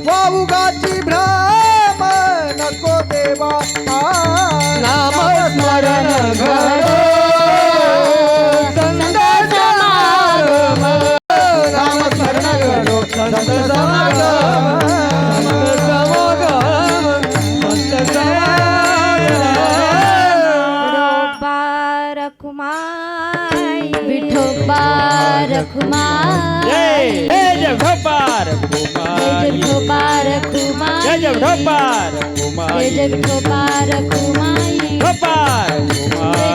वाऊगाची भ्रम नको देवा, नामस्मरण घडो संत समागम, नामस्मरण घडो संत समागम, संत समागम. विठोबा रखुमाई, जय विठोबा रखुमाई, जय विठोबा रखुमाई, जय विठोबा रखुमाई, जय विठोबा रखुमाई, विठोबा रखुमाई,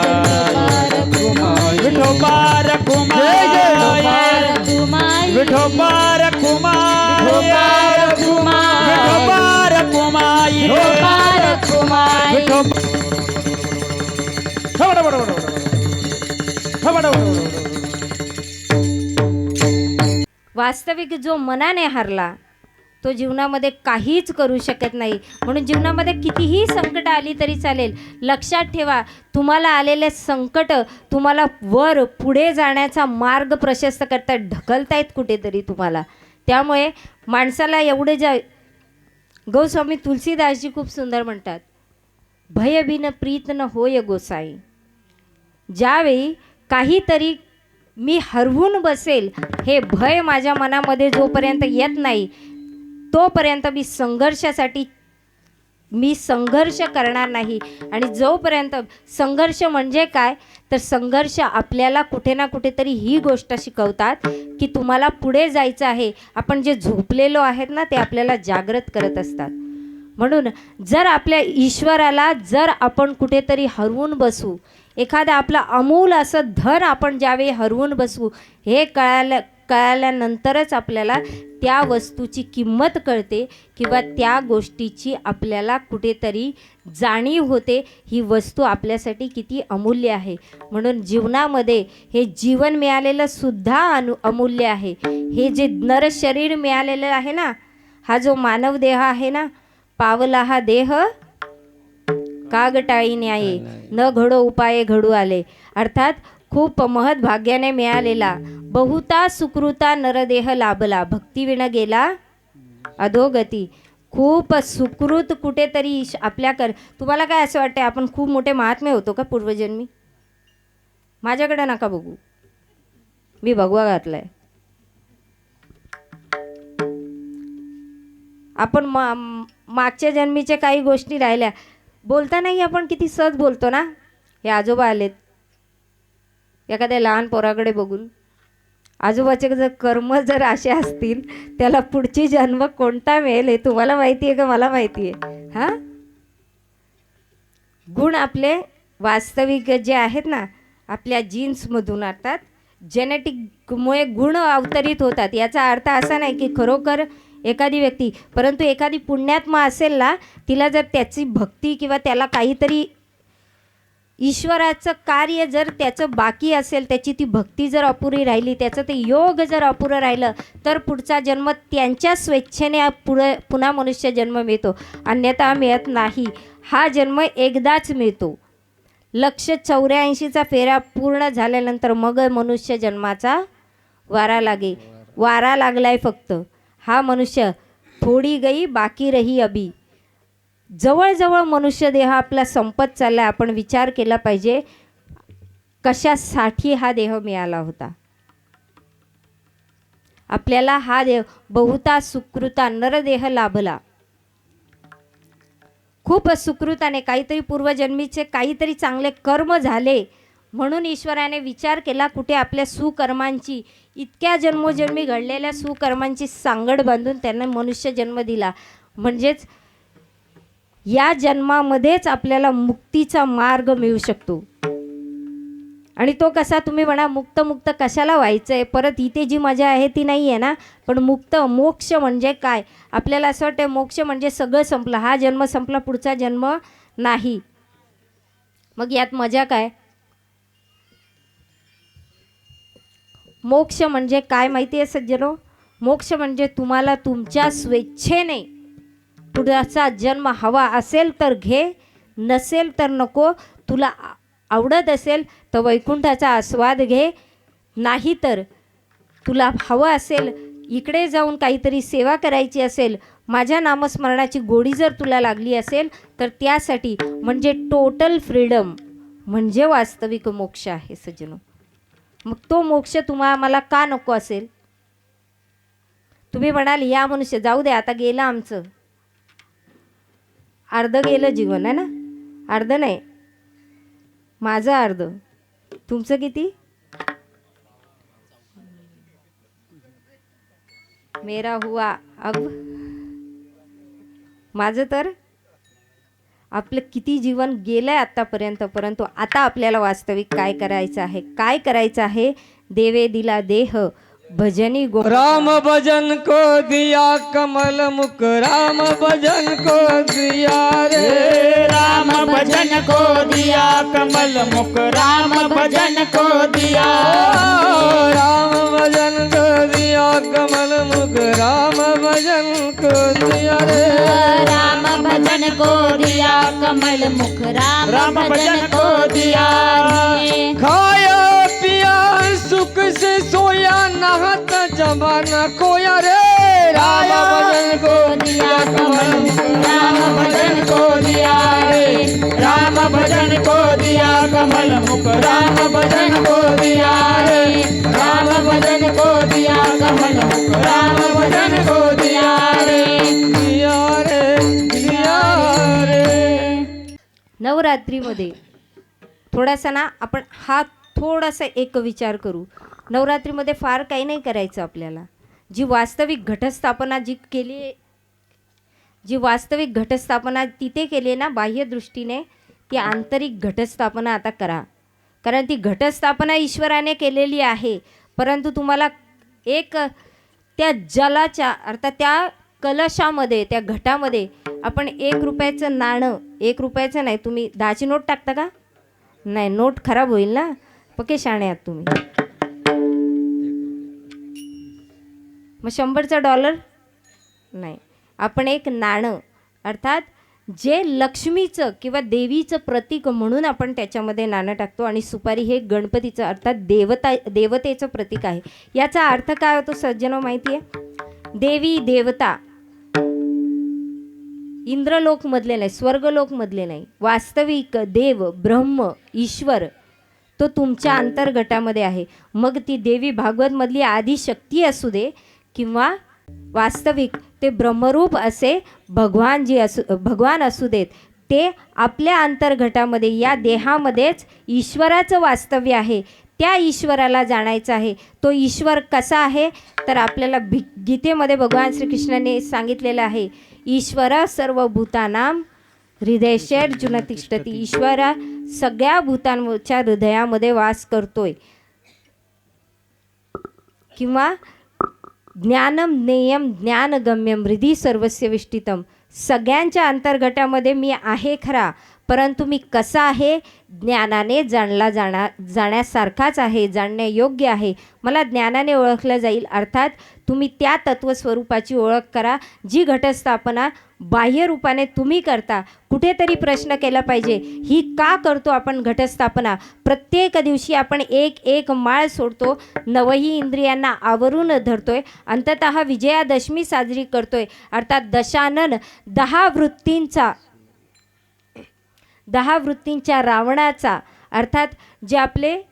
विठोबा रखुमाई, विठोबा रखुमाई, विठोबा रखुमाई, वास्तविक जो मनाने हारला तो जीवनामध्ये काहीच करू शकत नाही. म्हणून जीवनामध्ये कितीही संकट आली तरी चालेल. लक्षात ठेवा, तुम्हाला आलेले संकट तुम्हाला वर पुढे जाण्याचा मार्ग प्रशस्त करतात, ढकलतायत कुठेतरी तुम्हाला. त्यामुळे माणसाला एवढे गोस्वामी तुलसीदासजी खूप सुंदर म्हणतात, भयबिन प्रीत न होय गोसाई. ज्यावेळी काहीतरी मी हरवून बसेल, हे भय माझ्या मनामध्ये जोपर्यंत येत नाही तोपर्यंत मी संघर्ष करणार नाही. आणि जोपर्यंत संघर्ष म्हणजे काय तर संघर्ष आपल्याला कुठे ना कुठेतरी ही गोष्ट शिकवतात की तुम्हाला पुढे जायचं आहे. आपण जे झोपलेलो आहेत ना ते आपल्याला जागृत करत असतात. म्हणून जर आपल्या ईश्वराला जर आपण कुठेतरी हरवून बसू, एखादं आपलं अमूल असं धन आपण ज्यावेळी हरवून बसू, हे कळाल्यानंतरच आपल्याला त्या वस्तूची किंमत कळते किंवा त्या गोष्टीची आपल्याला कुठेतरी जाणीव होते, ही वस्तू आपल्यासाठी किती अमूल्य आहे. म्हणून जीवनामध्ये हे जीवन मिळालेलं सुद्धा अमूल्य आहे. हे जे नर शरीर मिळालेलं आहे ना, हा जो मानव देह आहे ना, पावला हा देह कागटाळी न्याये, न घडो उपाये घडू आले. अर्थात खूप महत् भाग्याने मिळालेला बहुता सुकृता नरदेह लाभला, भक्तीविण गेला अधोगती. खूप सुकृत कुठेतरी तुम्हाला काय असं वाटतं आपण खूप मोठे महात्मे होतो का पूर्वजन्मी? माझ्याकडे नका बघू, मी भगवा घातलाय. आपण मागच्या जन्मीच्या काही गोष्टी राहिल्या बोलता नाही, आपण किती सहज बोलतो ना. हे आजोबा आलेत, एखाद्या लहान पोराकडे बघून, आजोबाचे जर कर्म जर असे असतील, त्याला पुढची जन्म कोणता मिळेल हे तुम्हाला माहिती आहे का मला माहिती आहे. हां, गुण आपले वास्तविक जे आहेत ना, आपल्या जीन्समधून अर्थात जेनेटिकमुळे गुण अवतरित होतात. याचा अर्थ असा नाही की खरोखर एखादी व्यक्ती, परंतु एखादी पुण्यात्मा असेल ना, तिला जर त्याची भक्ती किंवा त्याला काहीतरी ईश्वराचं कार्य जर त्याचं बाकी असेल, त्याची ती भक्ती जर अपुरी राहिली, त्याचं ते योग जर अपुरं राहिलं, तर पुढचा जन्म त्यांच्या स्वेच्छेने पुन्हा मनुष्य जन्म मिळतो, अन्यथा मिळत नाही. हा जन्म एकदाच मिळतो. 184चा फेरा पूर्ण झाल्यानंतर मग मनुष्य जन्माचा वारा लागलाय फक्त. हा मनुष्य थोडी गई बाकी रही अभी. जवळजवळ मनुष्य देह आपला संपत चालला. आपण विचार केला पाहिजे कशासाठी हा देह मिळाला होता. आपल्याला हा देह बहुता सुकृता नरदेह लाभला. खूप सुकृताने काहीतरी पूर्वजन्मीचे काहीतरी चांगले कर्म झाले, म्हणून ईश्वराने विचार केला कुठे आपल्या सुकर्मांची, इतक्या जन्मोजन्मी घडलेल्या सुकर्मांची सांगड बांधून त्यांना मनुष्य जन्म दिला. म्हणजेच या जन्मामध्येच आपल्याला मुक्तीचा मार्ग मिळू शकतो. आणि तो कसा, तुम्ही म्हणा मुक्त कशाला व्हायचं आहे, परत इथे जी मजा आहे ती नाही आहे ना. पण मोक्ष म्हणजे काय? आपल्याला असं वाटतं मोक्ष म्हणजे सगळं संपलं, हा जन्म संपला, पुढचा जन्म नाही. मग यात मजा काय? मोक्ष म्हणजे काय माहिती आहे सज्जनो? मोक्ष म्हणजे तुम्हाला तुमच्या स्वेच्छेने पुढचा जन्म हवा असेल तर घे, नसेल तर नको. तुला आवडत असेल तर वैकुंठाचा आस्वाद घे, नाही तर तुला हवं असेल इकडे जाऊन काहीतरी सेवा करायची असेल, माझ्या नामस्मरणाची गोडी जर तुला लागली असेल तर त्यासाठी म्हणजे टोटल फ्रीडम म्हणजे वास्तविक मोक्ष आहे सज्जनो. मग तो मोक्ष मला का नको असेल? तुम्ही म्हणाल या मनुष्य जाऊ दे आता गेलं आमचं, अर्ध गेलं जीवन आहे ना. अर्ध नाही, माझं अर्ध, तुमचं किती? मेरा हुआ अब, माझं तर आपलं किती जीवन गेलंय आत्तापर्यंत. परंतु आता आपल्याला वास्तविक काय करायचं आहे? देवे दिला देह भजनी गो. राम भजन को दिया कमल मुख, राम भजन को दिया रे. राम भजन को दिया कमल मुख, राम भजन को दिया. राम भजन को दिया कमल मुख, राम भजन को दिया रे. राम भजन को दिया कमल मुख, राम भजन को दिया. खाया पिया सुख से सोया, नहात जमाना खोया रे. राम भजन को दिया कमल मुख, राम भजन को दिया रे. राम भजन को दिया कमल मुख, राम भजन को दिया रे. राम भजन को दिया कमल मुख, राम भजन को दिया रे. दिया रे. नवरात्रीमध्ये थोडासा ना आपण थोडासा एक विचार करू. नवरात्रीमध्ये फार काही नाही करायचं आपल्याला. जी वास्तविक घटस्थापना जी केली जी वास्तविक घटस्थापना तिथे केली ना बाह्य दृष्टीने, ती आंतरिक घटस्थापना आता करा. कारण ती घटस्थापना ईश्वराने केलेली आहे, परंतु तुम्हाला एक त्या जलाच्या अर्थात त्या कलशामध्ये, त्या घटामध्ये आपण 1 रुपयाचं नाणं, 1 रुपयाचं नाही, तुम्ही 10ची नोट टाकता का? नाही, नोट खराब होईल ना. पक्के शाणे आहात तुम्ही. मग 100चा डॉलर नाही, आपण एक नाणं अर्थात जे लक्ष्मीचं किंवा देवीचं प्रतीक म्हणून आपण त्याच्यामध्ये नाणं टाकतो. आणि सुपारी हे गणपतीचं अर्थात देवतेचं प्रतीक आहे. याचा अर्थ काय होतो सज्जनो माहिती आहे? देवी देवता इंद्रलोकमधले नाही, स्वर्गलोकमधले नाही, वास्तविक देव ब्रह्म ईश्वर तो तुमच्या अंतर्गटामध्ये आहे. मग ती देवी भागवतमधली आदिशक्ती असू दे किंवा वास्तविक ते ब्रह्मरूप असे भगवान असू देत, ते आपल्या अंतर्गटामध्ये या देहामध्येच ईश्वराचं वास्तव्य आहे. त्या ईश्वराला जाणायचं आहे. तो ईश्वर कसा आहे तर आपल्याला गीतेमध्ये भगवान श्रीकृष्णाने सांगितलेलं आहे, ईश्वर सर्वभूतानां हृदयेषर्जुन तिष्ठती. ईश्वरा सगळ्या भूतांच्या हृदयामध्ये वास करतोय. किंवा ज्ञानम ज्ञेयम ज्ञानगम्यम हृदि सर्वस्य विष्टितम. सगळ्यांच्या अंतर्गटामध्ये मी आहे खरा, परंतु मी कसा आहे? ज्ञानाने जाणला जाण्यासारखाच आहे, जाणण्यायोग्य आहे. मला ज्ञानाने ओळखलं जाईल. अर्थात तुम्ही त्या तत्वस्वरूपाची ओळख करा, जी घटस्थापना बाह्य रूपाने तुम्ही करता. कुठेतरी प्रश्न केला पाहिजे, ही का करतो आपण घटस्थापना? प्रत्येक दिवशी आपण एक माळ सोडतो, 9ही इंद्रियांना आवरून धरतोय, अंततः विजयादशमी साजरी करतोय. अर्थात दशानन 10 वृत्तींच्या रावणाचा अर्थात जे आपले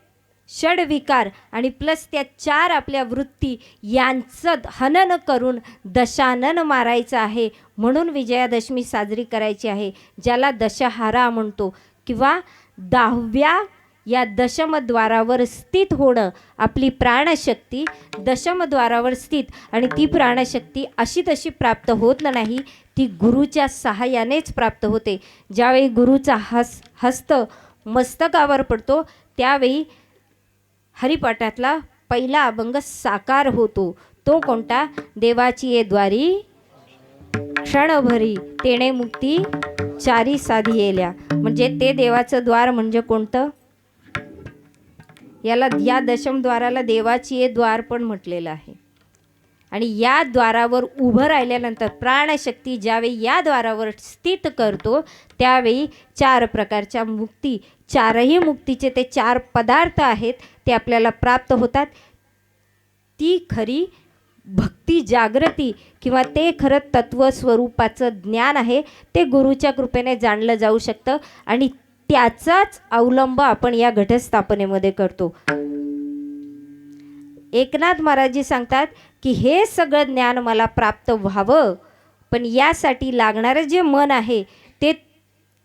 षडविकार आणि प्लस त्या 4 आपल्या वृत्ती यांचं हनन करून दशानन मारायचं आहे. म्हणून विजयादशमी साजरी करायची आहे, ज्याला दशहरा म्हणतो. किंवा 10व्या या दशमद्वारावर स्थित होणं. आपली प्राणशक्ती दशमद्वारावर स्थित, आणि ती प्राणशक्ती अशी तशी प्राप्त होत नाही, ती गुरुच्या सहाय्यानेच प्राप्त होते. ज्यावेळी गुरुचा हस्त मस्तकावर पडतो त्यावेळी हरिपाठातला पहिला अभंग साकार होतो. तो कोणता? देवाची ये द्वारी क्षणभरी तेणे मुक्ती चारी साधी येल्या. म्हणजे ते देवाचं द्वार म्हणजे कोणतं? या दशमद्वाराला देवाची ये द्वार पण म्हटलेलं आहे. आणि या द्वारावर उभं राहिल्यानंतर प्राणशक्ती ज्यावेळी या द्वारावर स्थित करतो त्यावेळी 4 प्रकारच्या मुक्ती, 4ही मुक्तीचे ते 4 पदार्थ आहेत ते आपल्याला प्राप्त होतात. ती खरी भक्ती जागृती किंवा ते खरं तत्वस्वरूपाचं ज्ञान आहे. ते गुरुच्या कृपेने जाणलं जाऊ शकतं आणि त्याचाच अवलंब आपण या घटस्थापनेमध्ये करतो. एकनाथ महाराजजी सांगतात की हे सगळं ज्ञान मला प्राप्त व्हावं, पण यासाठी लागणारं जे मन आहे ते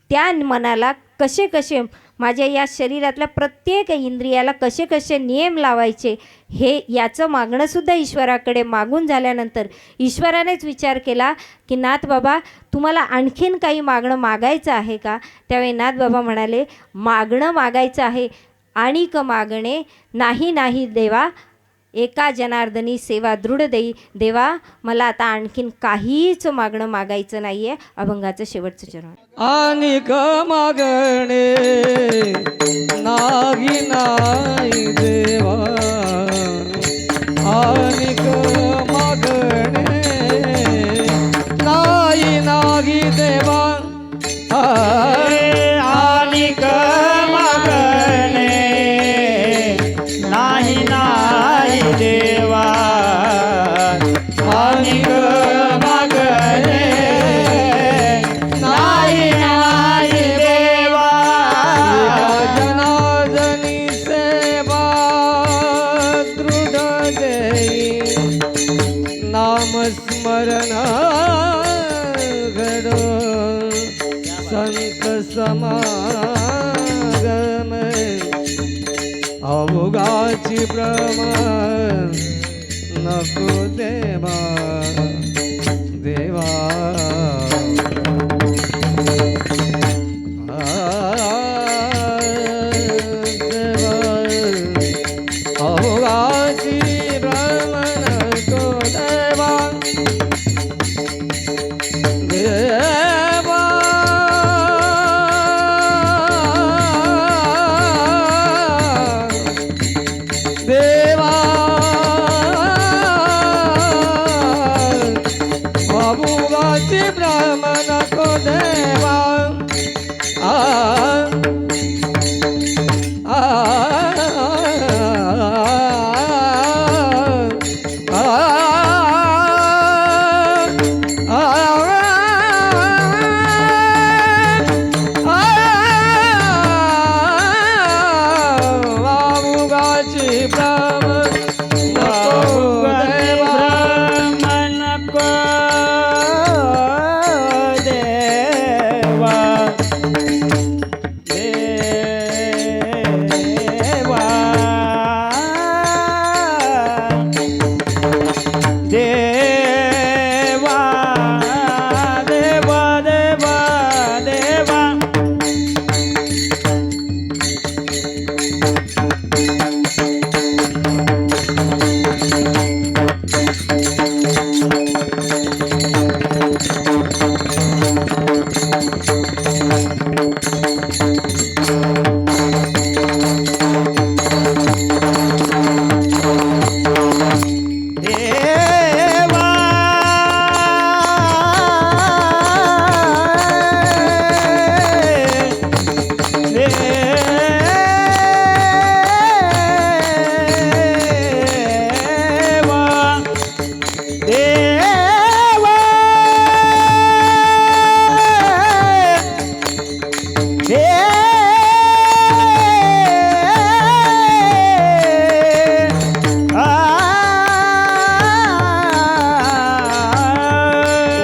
त्या मनाला कसे माझ्या या शरीरातल्या प्रत्येक इंद्रियाला कसे नियम लावायचे, हे याचं मागणंसुद्धा ईश्वराकडे मागून झाल्यानंतर ईश्वरानेच विचार केला की नाथ बाबा तुम्हाला आणखीन काही मागायचं आहे का? त्यावेळी नाथ बाबा म्हणाले, मागणं मागायचं आहे, आणिक मागणे नाही देवा, एका जनार्दनी सेवा दृढ देई. देवा मला आता आणखीन काहीच मागायचं नाही आहे. अभंगाचं शेवटचं चरण. आणिक मागणे नाही देवा, आणिक मागणे नाही देवा, आणिक मागणे नाही देवा, आणिक मागणे नाही देवा. जनार्दनी सेवा दृढ देई, नामस्मरण घड संत समागम, अवघाची भ्रम नको देवा, देवा वाऊगाची भ्रम नको देवा आ आ वाऊगाची भ्रम नको देवा नको देवा देवा देवा देवा देवा देवा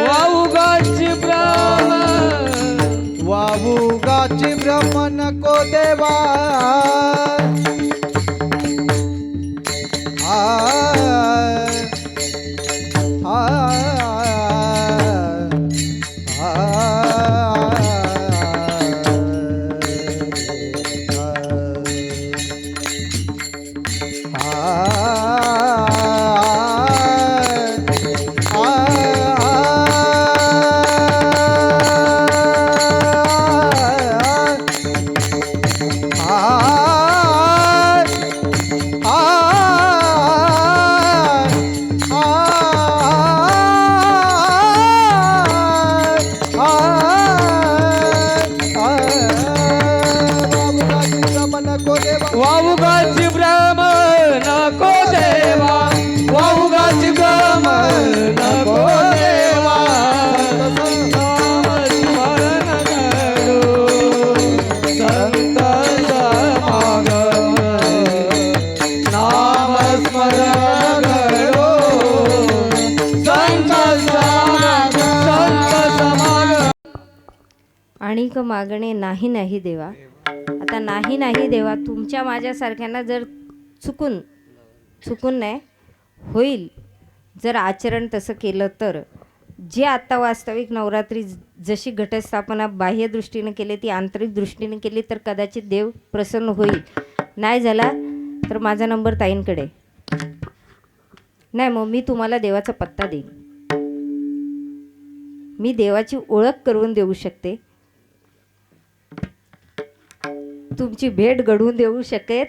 वाऊगाची भ्रम वाऊगाची भ्रम नको देवा आ आ वाऊगाची भ्रम नको देवा वाऊगाची भ्रम नको देवा नामस्मरण करो संत समागम नामस्मरण करो संत समागम आणि क मागणे नाही नाही देवा. आता नाही नाही देवा, तुमच्या माझ्यासारख्यांना जर चुकून नाही होईल जर आचरण तसं केलं तर, जे आत्ता वास्तविक नवरात्री जशी घटस्थापना बाह्य दृष्टीने केली ती आंतरिक दृष्टीने केली तर कदाचित देव प्रसन्न होईल. नाही झाला तर माझा नंबर ताईंकडे नाही, मग मी तुम्हाला देवाचा पत्ता देईन. मी देवाची ओळख करून देऊ शकते, तुमची भेट घडवून देऊ शकेल,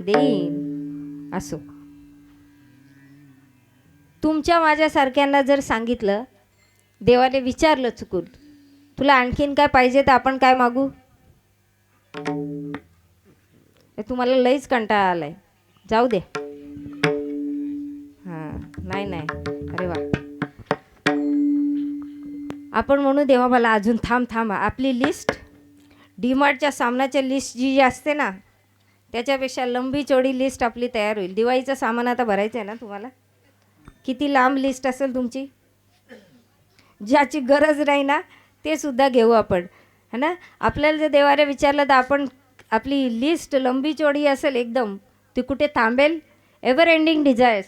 देईन. असो तुमच्या माझ्यासारख्यांना जर सांगितलं, देवाने विचारलं चुकून तुला आणखीन काय पाहिजे तर आपण काय मागू, तुम्हाला लईच कंटाळा आलाय, जाऊ दे. हां नाही नाही, अरे वा, आपण म्हणू देवा मला अजून थांब आपली लिस्ट डीमार्टच्या सामानाच्या लिस्ट जी असते ना त्याच्यापेक्षा लंबी चौडी लिस्ट आपली तयार होईल. दिवाळीचं सामान आता भरायचं आहे ना तुम्हाला, किती लांब लिस्ट असेल तुमची, ज्याची गरज नाही ना ते सुद्धा घेऊ आपण, है ना. आपल्याला जर देवाने विचारलं तर आपण आपली लिस्ट लंबी चौडी असेल एकदम, ती कुठे थांबेल. Ever ending desires,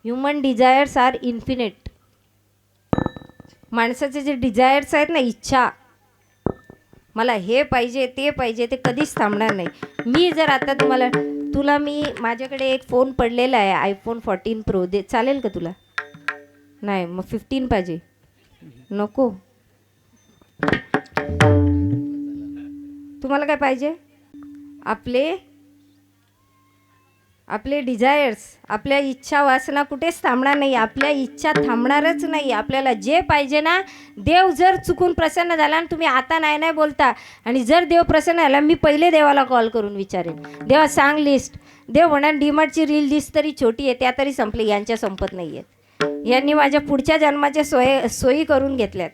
human desires are infinite. माणसाचे जे डिझायर्स आहेत ना, इच्छा, मला हे पाहिजे ते पाहिजे, ते कधीच थांबणार नाही. मी जर आता तुला मी माझ्याकडे एक फोन पडलेला आहे आयफोन 14 प्रो दे, चालेल का तुला. नाही मग 15 पाहिजे, नको. तुम्हाला काय पाहिजे, आपले आपले डिझायर्स, आपल्या इच्छा वासना कुठेच थांबणार नाही. आपल्या इच्छा थांबणारच नाही. आपल्याला जे पाहिजे ना, देव जर चुकून प्रसन्न झाला आणि तुम्ही आता नाही नाही बोलता, आणि जर देव प्रसन्न झाला, मी पहिले देवाला कॉल करून विचारेन, देवा सांग लिस्ट. देव म्हणा डीमार्टची रील लिस्ट तरी छोटी आहे, त्या तरी संपली, यांच्या संपत नाही आहेत. यांनी माझ्या पुढच्या जन्माच्या सोयी करून घेतल्यात.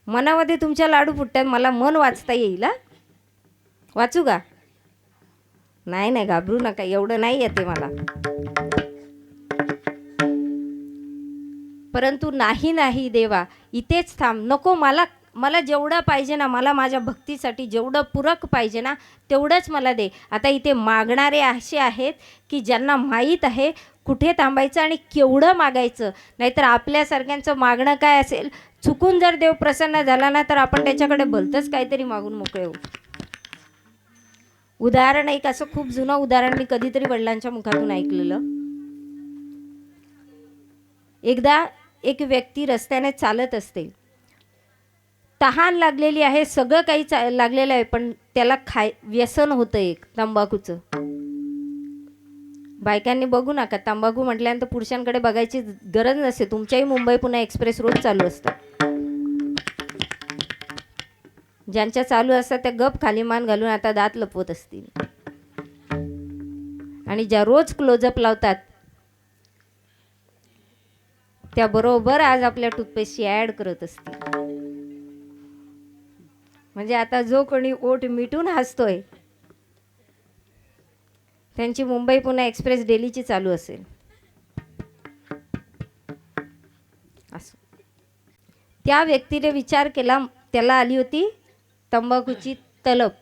मनामध्ये तुमच्या लाडू फुटतात, मला मन वाचता येईल. वाचू का? नाही नाही, घाबरू नका, एवढं नाही येते मला. परंतु नाही नाही देवा, इथेच थांब, नको, मला जेवढं पाहिजे ना, मला माझ्या भक्तीसाठी जेवढं पूरक पाहिजे ना, तेवढंच मला दे. आता इथे मागणारे असे आहेत की ज्यांना माहीत आहे कुठे थांबायचं आणि केवढं मागायचं. नाहीतर आपल्यासारख्यांचं मागणं काय असेल, चुकून जर देव प्रसन्न झाला ना, तर आपण त्याच्याकडे भलतंच काहीतरी मागून मोकळे होऊ. उदाहरण एक असं खूप जुनं उदाहरण मी कधीतरी वडिलांच्या मुखातून ऐकलेलं. एकदा एक व्यक्ती रस्त्याने चालत असते, तहान लागलेली आहे, सगळं काही लागलेलं आहे, पण त्याला व्यसन होतं एक तंबाखूचं. बायकांनी बघू नका, तंबाखू म्हटल्यानंतर पुरुषांकडे बघायची गरज नसते. तुमच्याही मुंबई पुणे एक्सप्रेस रोज चालू असतात. ज्यांच्या चालू असतात त्या गप खाली मान घालून आता दात लपवत असतील, आणि ज्या रोज क्लोजअप लावतात त्या बरोबर आज आपल्या टूथपेस्टची ॲड करत असतील. म्हणजे आता जो कोणी ओठ मिटून हसतोय त्यांची मुंबई पुणे एक्सप्रेस डेलीची चालू असेल. असं त्या व्यक्तीने विचार केला, त्याला आली होती तंबाखूची तलप,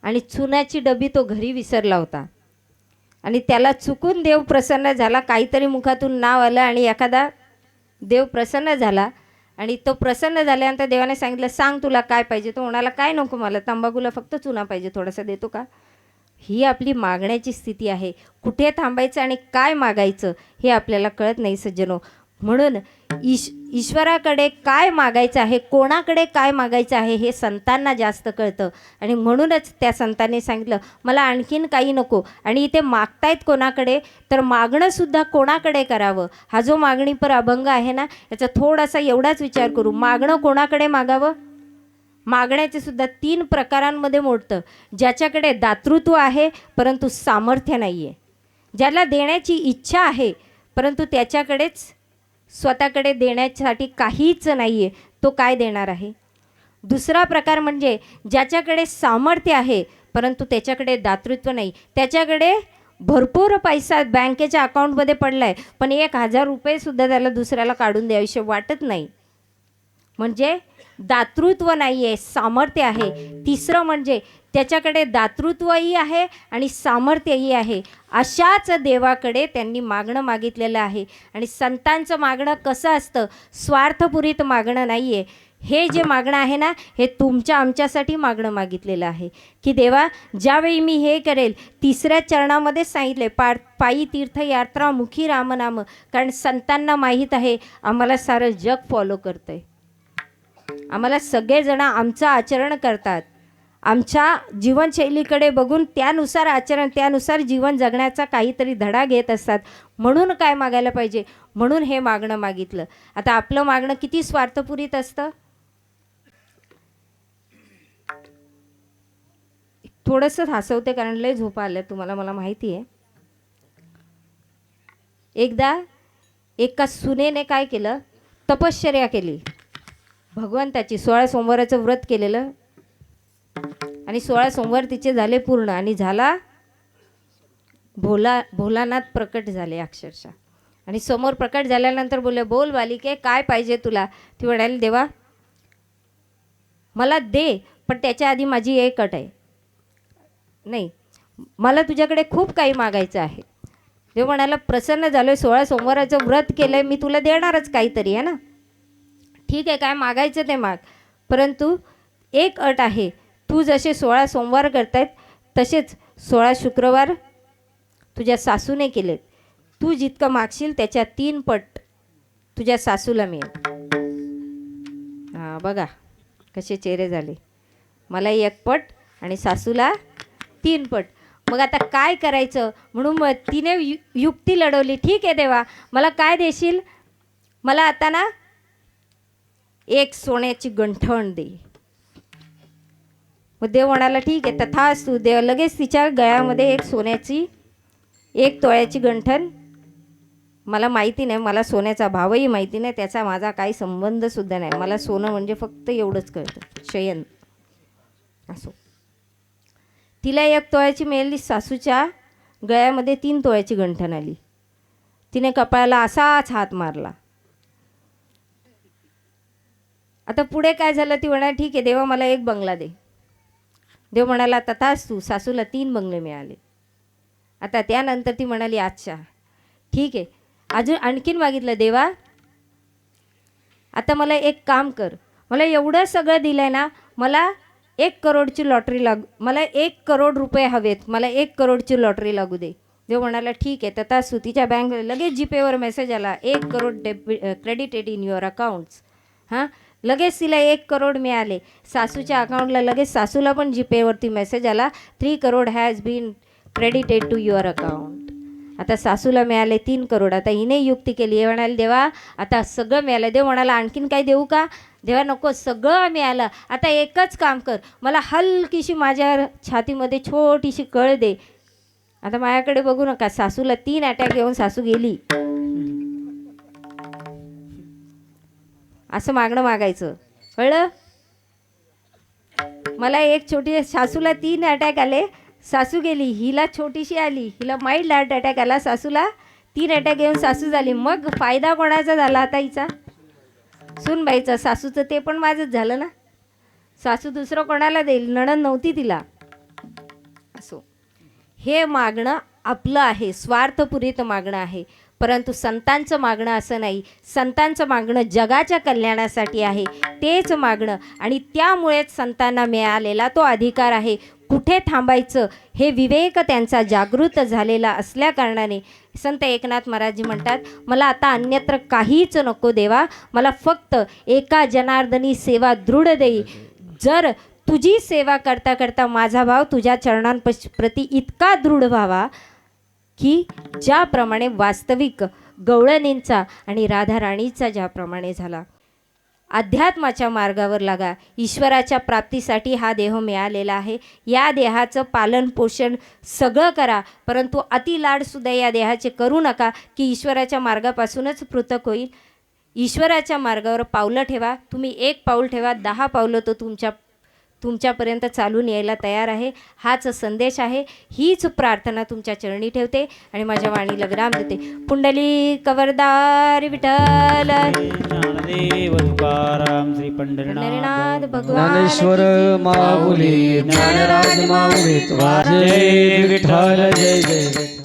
आणि चुन्याची डबी तो घरी विसरला होता, आणि त्याला चुकून देव प्रसन्न झाला, काहीतरी मुखातून नाव आलं आणि एखादा देव प्रसन्न झाला. आणि तो प्रसन्न झाल्यानंतर देवाने सांगितलं, सांग तुला काय पाहिजे. तो म्हणाला, काय नको मला, तंबाखूला फक्त चुना पाहिजे, थोडासा देतो का. ही आपली मागण्याची स्थिती आहे. कुठे थांबायचं आणि काय मागायचं हे आपल्याला कळत नाही सज्जनो. म्हणून ईश्वराकडे काय मागायचं आहे, कोणाकडे काय मागायचं आहे हे संतांना जास्त कळतं, आणि म्हणूनच त्या संतांनी सांगितलं, मला आणखीन काही नको. आणि इथे मागतायत कोणाकडे, तर मागणंसुद्धा कोणाकडे करावं. हा जो मागणीपर अभंग आहे ना, याचा थोडासा एवढाच विचार करू. मागणं कोणाकडे मागावं. मागण्याचे सुद्धा 3 प्रकारांमध्ये मोडतं. ज्याच्याकडे दातृत्व आहे परंतु सामर्थ्य नाही आहे, ज्याला देण्याची इच्छा आहे परंतु त्याच्याकडेच स्वतःकडे देण्यासाठी काहीच नाही आहे, तो काय देणार आहे. दुसरा प्रकार म्हणजे ज्याच्याकडे सामर्थ्य आहे परंतु त्याच्याकडे दातृत्व नाही. त्याच्याकडे भरपूर पैसा बँकेच्या अकाउंटमध्ये पडला आहे, पण 1000 रुपयेसुद्धा त्याला दुसऱ्याला काढून द्यावीशे वाटत नाही. म्हणजे दातृत्व नाही आहे, सामर्थ्य आहे. तिसरं म्हणजे त्याच्याकडे दातृत्वही आहे आणि सामर्थ्यही आहे, अशाच देवाकडे त्यांनी मागणं मागितलेलं आहे. आणि संतांचं मागणं कसं असतं, स्वार्थपुरीत मागणं नाही आहे. हे जे मागणं आहे ना, हे तुमच्या आमच्यासाठी मागणं मागितलेलं आहे, की देवा ज्यावेळी मी हे करेल, 3ऱ्या चरणामध्येच सांगितले, पायी तीर्थयात्रा मुखी रामनाम. कारण संतांना माहीत आहे आम्हाला सारं जग फॉलो करतं आहे, आम्हाला सगळेजण आमचं आचरण करतात, आमच्या जीवनशैलीकडे बघून त्यानुसार आचरण, त्यानुसार जीवन जगण्याचा काहीतरी धडा घेत असतात. म्हणून काय मागायला पाहिजे, म्हणून हे मागणं मागितलं. आता आपलं मागणं किती स्वार्थपुरीत असतं. थोडंसं हसवते कारण लय झोपा आल्या तुम्हाला, मला माहिती आहे. एकदा एका सुनेने काय केलं, तपश्चर्या केली भगवंताची. 16 सोमवाराचं व्रत केलेलं आणि 16 सोमवार तिचे झाले पूर्ण, आणि झाला भोलानाथ प्रकट झाले अक्षरशः. आणि समोर प्रकट झाल्यानंतर बोलले, बोल बालिके काय पाहिजे तुला. ती म्हणाली, देवा मला दे, पण त्याच्या आधी माझी एक अट आहे. नाही, मला तुझ्याकडे खूप काही मागायचं आहे. देव म्हणाला, प्रसन्न झालोय, 16 सोमवाराचं व्रत केलंय, मी तुला देणारच काहीतरी आहे ना. ठीक आहे, काय मागायचं ते माग, परंतु एक अट आहे. तू जसे 16 सोमवार करतायत तसेच 16 शुक्रवार तुझ्या सासूने केलेत. तू जितकं मागशील त्याच्या 3 पट तुझ्या सासूला मिळेल. हां बघा कसे चेहरे झाले. मला 1 पट आणि सासूला 3 पट. मग आता काय करायचं म्हणून मग तिने युक्ती लढवली. ठीक आहे देवा, मला काय देशील? मला आता ना एक सोन्याची गंठण दे. मग देव म्हणाला ठीक आहे तथास्तु. देव लगेच तिच्या गळ्यामध्ये एक सोन्याची 1 तोळ्याची गंठण. मला माहिती नाही, मला सोन्याचा भावही माहिती नाही, त्याचा माझा काही संबंधसुद्धा नाही. मला सोनं म्हणजे फक्त एवढंच कळतं, शयन. असो, तिला 1 तोळ्याची मिळाली. सासूच्या गळ्यामध्ये 3 तोळ्याची गंठण आली. तिने कपाळाला असाच हात मारला. आता पुढे काय झालं? ती म्हणाली ठीक आहे देवा, मला 1 बंगला दे. देव म्हणाला तथास्तु. सासूला 3 बंगले मिळाले. आता त्यानंतर ती म्हणाली अच्छा ठीक आहे. अजून आणखीन मागितलं, देवा आता मला एक काम कर, मला एवढं सगळं दिलं आहे ना, मला 1 करोडची लॉटरी मला 1 करोड रुपये हवेत, मला 1 करोडची लॉटरी लागू दे. देव म्हणाला ठीक आहे. तथास्तु. तिच्या बँक लगेच जीपेवर मेसेज आला, 1 crore credited in your accounts. हां, लगेच तिला 1 करोड मिळाले. सासूच्या अकाउंटला लगेच सासूला पण जीपेवरती मेसेज आला, 3 crore has been credited to your account. आता सासूला मिळाले 3 करोड. आता हिने युक्ती केली. हे म्हणाले देवा आता सगळं मिळालं. देव म्हणाला आणखीन काही देऊ का? देवा नको, सगळं मिळालं. आता एकच काम कर, मला हलकीशी माझ्या छातीमध्ये छोटीशी कळ दे. आता माझ्याकडे बघू नका. सासूला 3 अटॅक येऊन सासू गेली. असं मागणं मागायचं, कळलं? मला एक छोटी, सासूला 3 अटॅक आले, सासू गेली. हिला छोटीशी आली, हिला माइल्ड हार्ट अटॅक आला, सासूला 3 अटॅक येऊन सासू झाली. मग फायदा कोणाचा झाला आता? हिचा, सूनबाईचा. सासूचं ते पण माझंच झालं ना. सासू दुसरं कोणाला देईल? नणंद नव्हती तिला. असो, हे मागणं आपलं आहे, स्वार्थपुरित मागणं आहे. परंतु संतांचं मागणं असं नाही. संतांचं मागणं जगाच्या कल्याणासाठी आहे, तेच मागणं. आणि त्यामुळेच संतांना मिळालेला तो अधिकार आहे. कुठे थांबायचं हे विवेक त्यांचा जागृत झालेला असल्याकारणाने संत एकनाथ महाराज म्हणतात, मला आता अन्यत्र काहीच नको देवा, मला फक्त एका जनार्दनी सेवा दृढ देई. जर तुझी सेवा करता करता माझा भाव तुझ्या चरणांप्रती इतका दृढ व्हावा की ज्याप्रमाणे वास्तविक गवळणींचा आणि राधाराणीचा ज्याप्रमाणे झाला. अध्यात्माच्या मार्गावर लागा. ईश्वराच्या प्राप्तीसाठी हा देह मिळालेला आहे. या देहाचं पालन पोषण सगळं करा, परंतु अतिलाडसुद्धा या देहाचे करू नका की ईश्वराच्या मार्गापासूनच पृथक होईल. ईश्वराच्या मार्गावर पावलं ठेवा. तुम्ही 1 पाऊल ठेवा, 10 पावलं तो तुमच्यापर्यंत चालून यायला तयार आहे. हाच संदेश आहे. हीच प्रार्थना तुमच्या चरणी ठेवते आणि माझ्या वाणीला विराम देते. पुंडली कवरदार विठ्ठल ज्ञानदेव तुकाराम श्री पंढरीनाथ भगवान ज्ञानेश्वर माऊली, ज्ञानराज माऊली, तुझे विठ्ठल जय जय.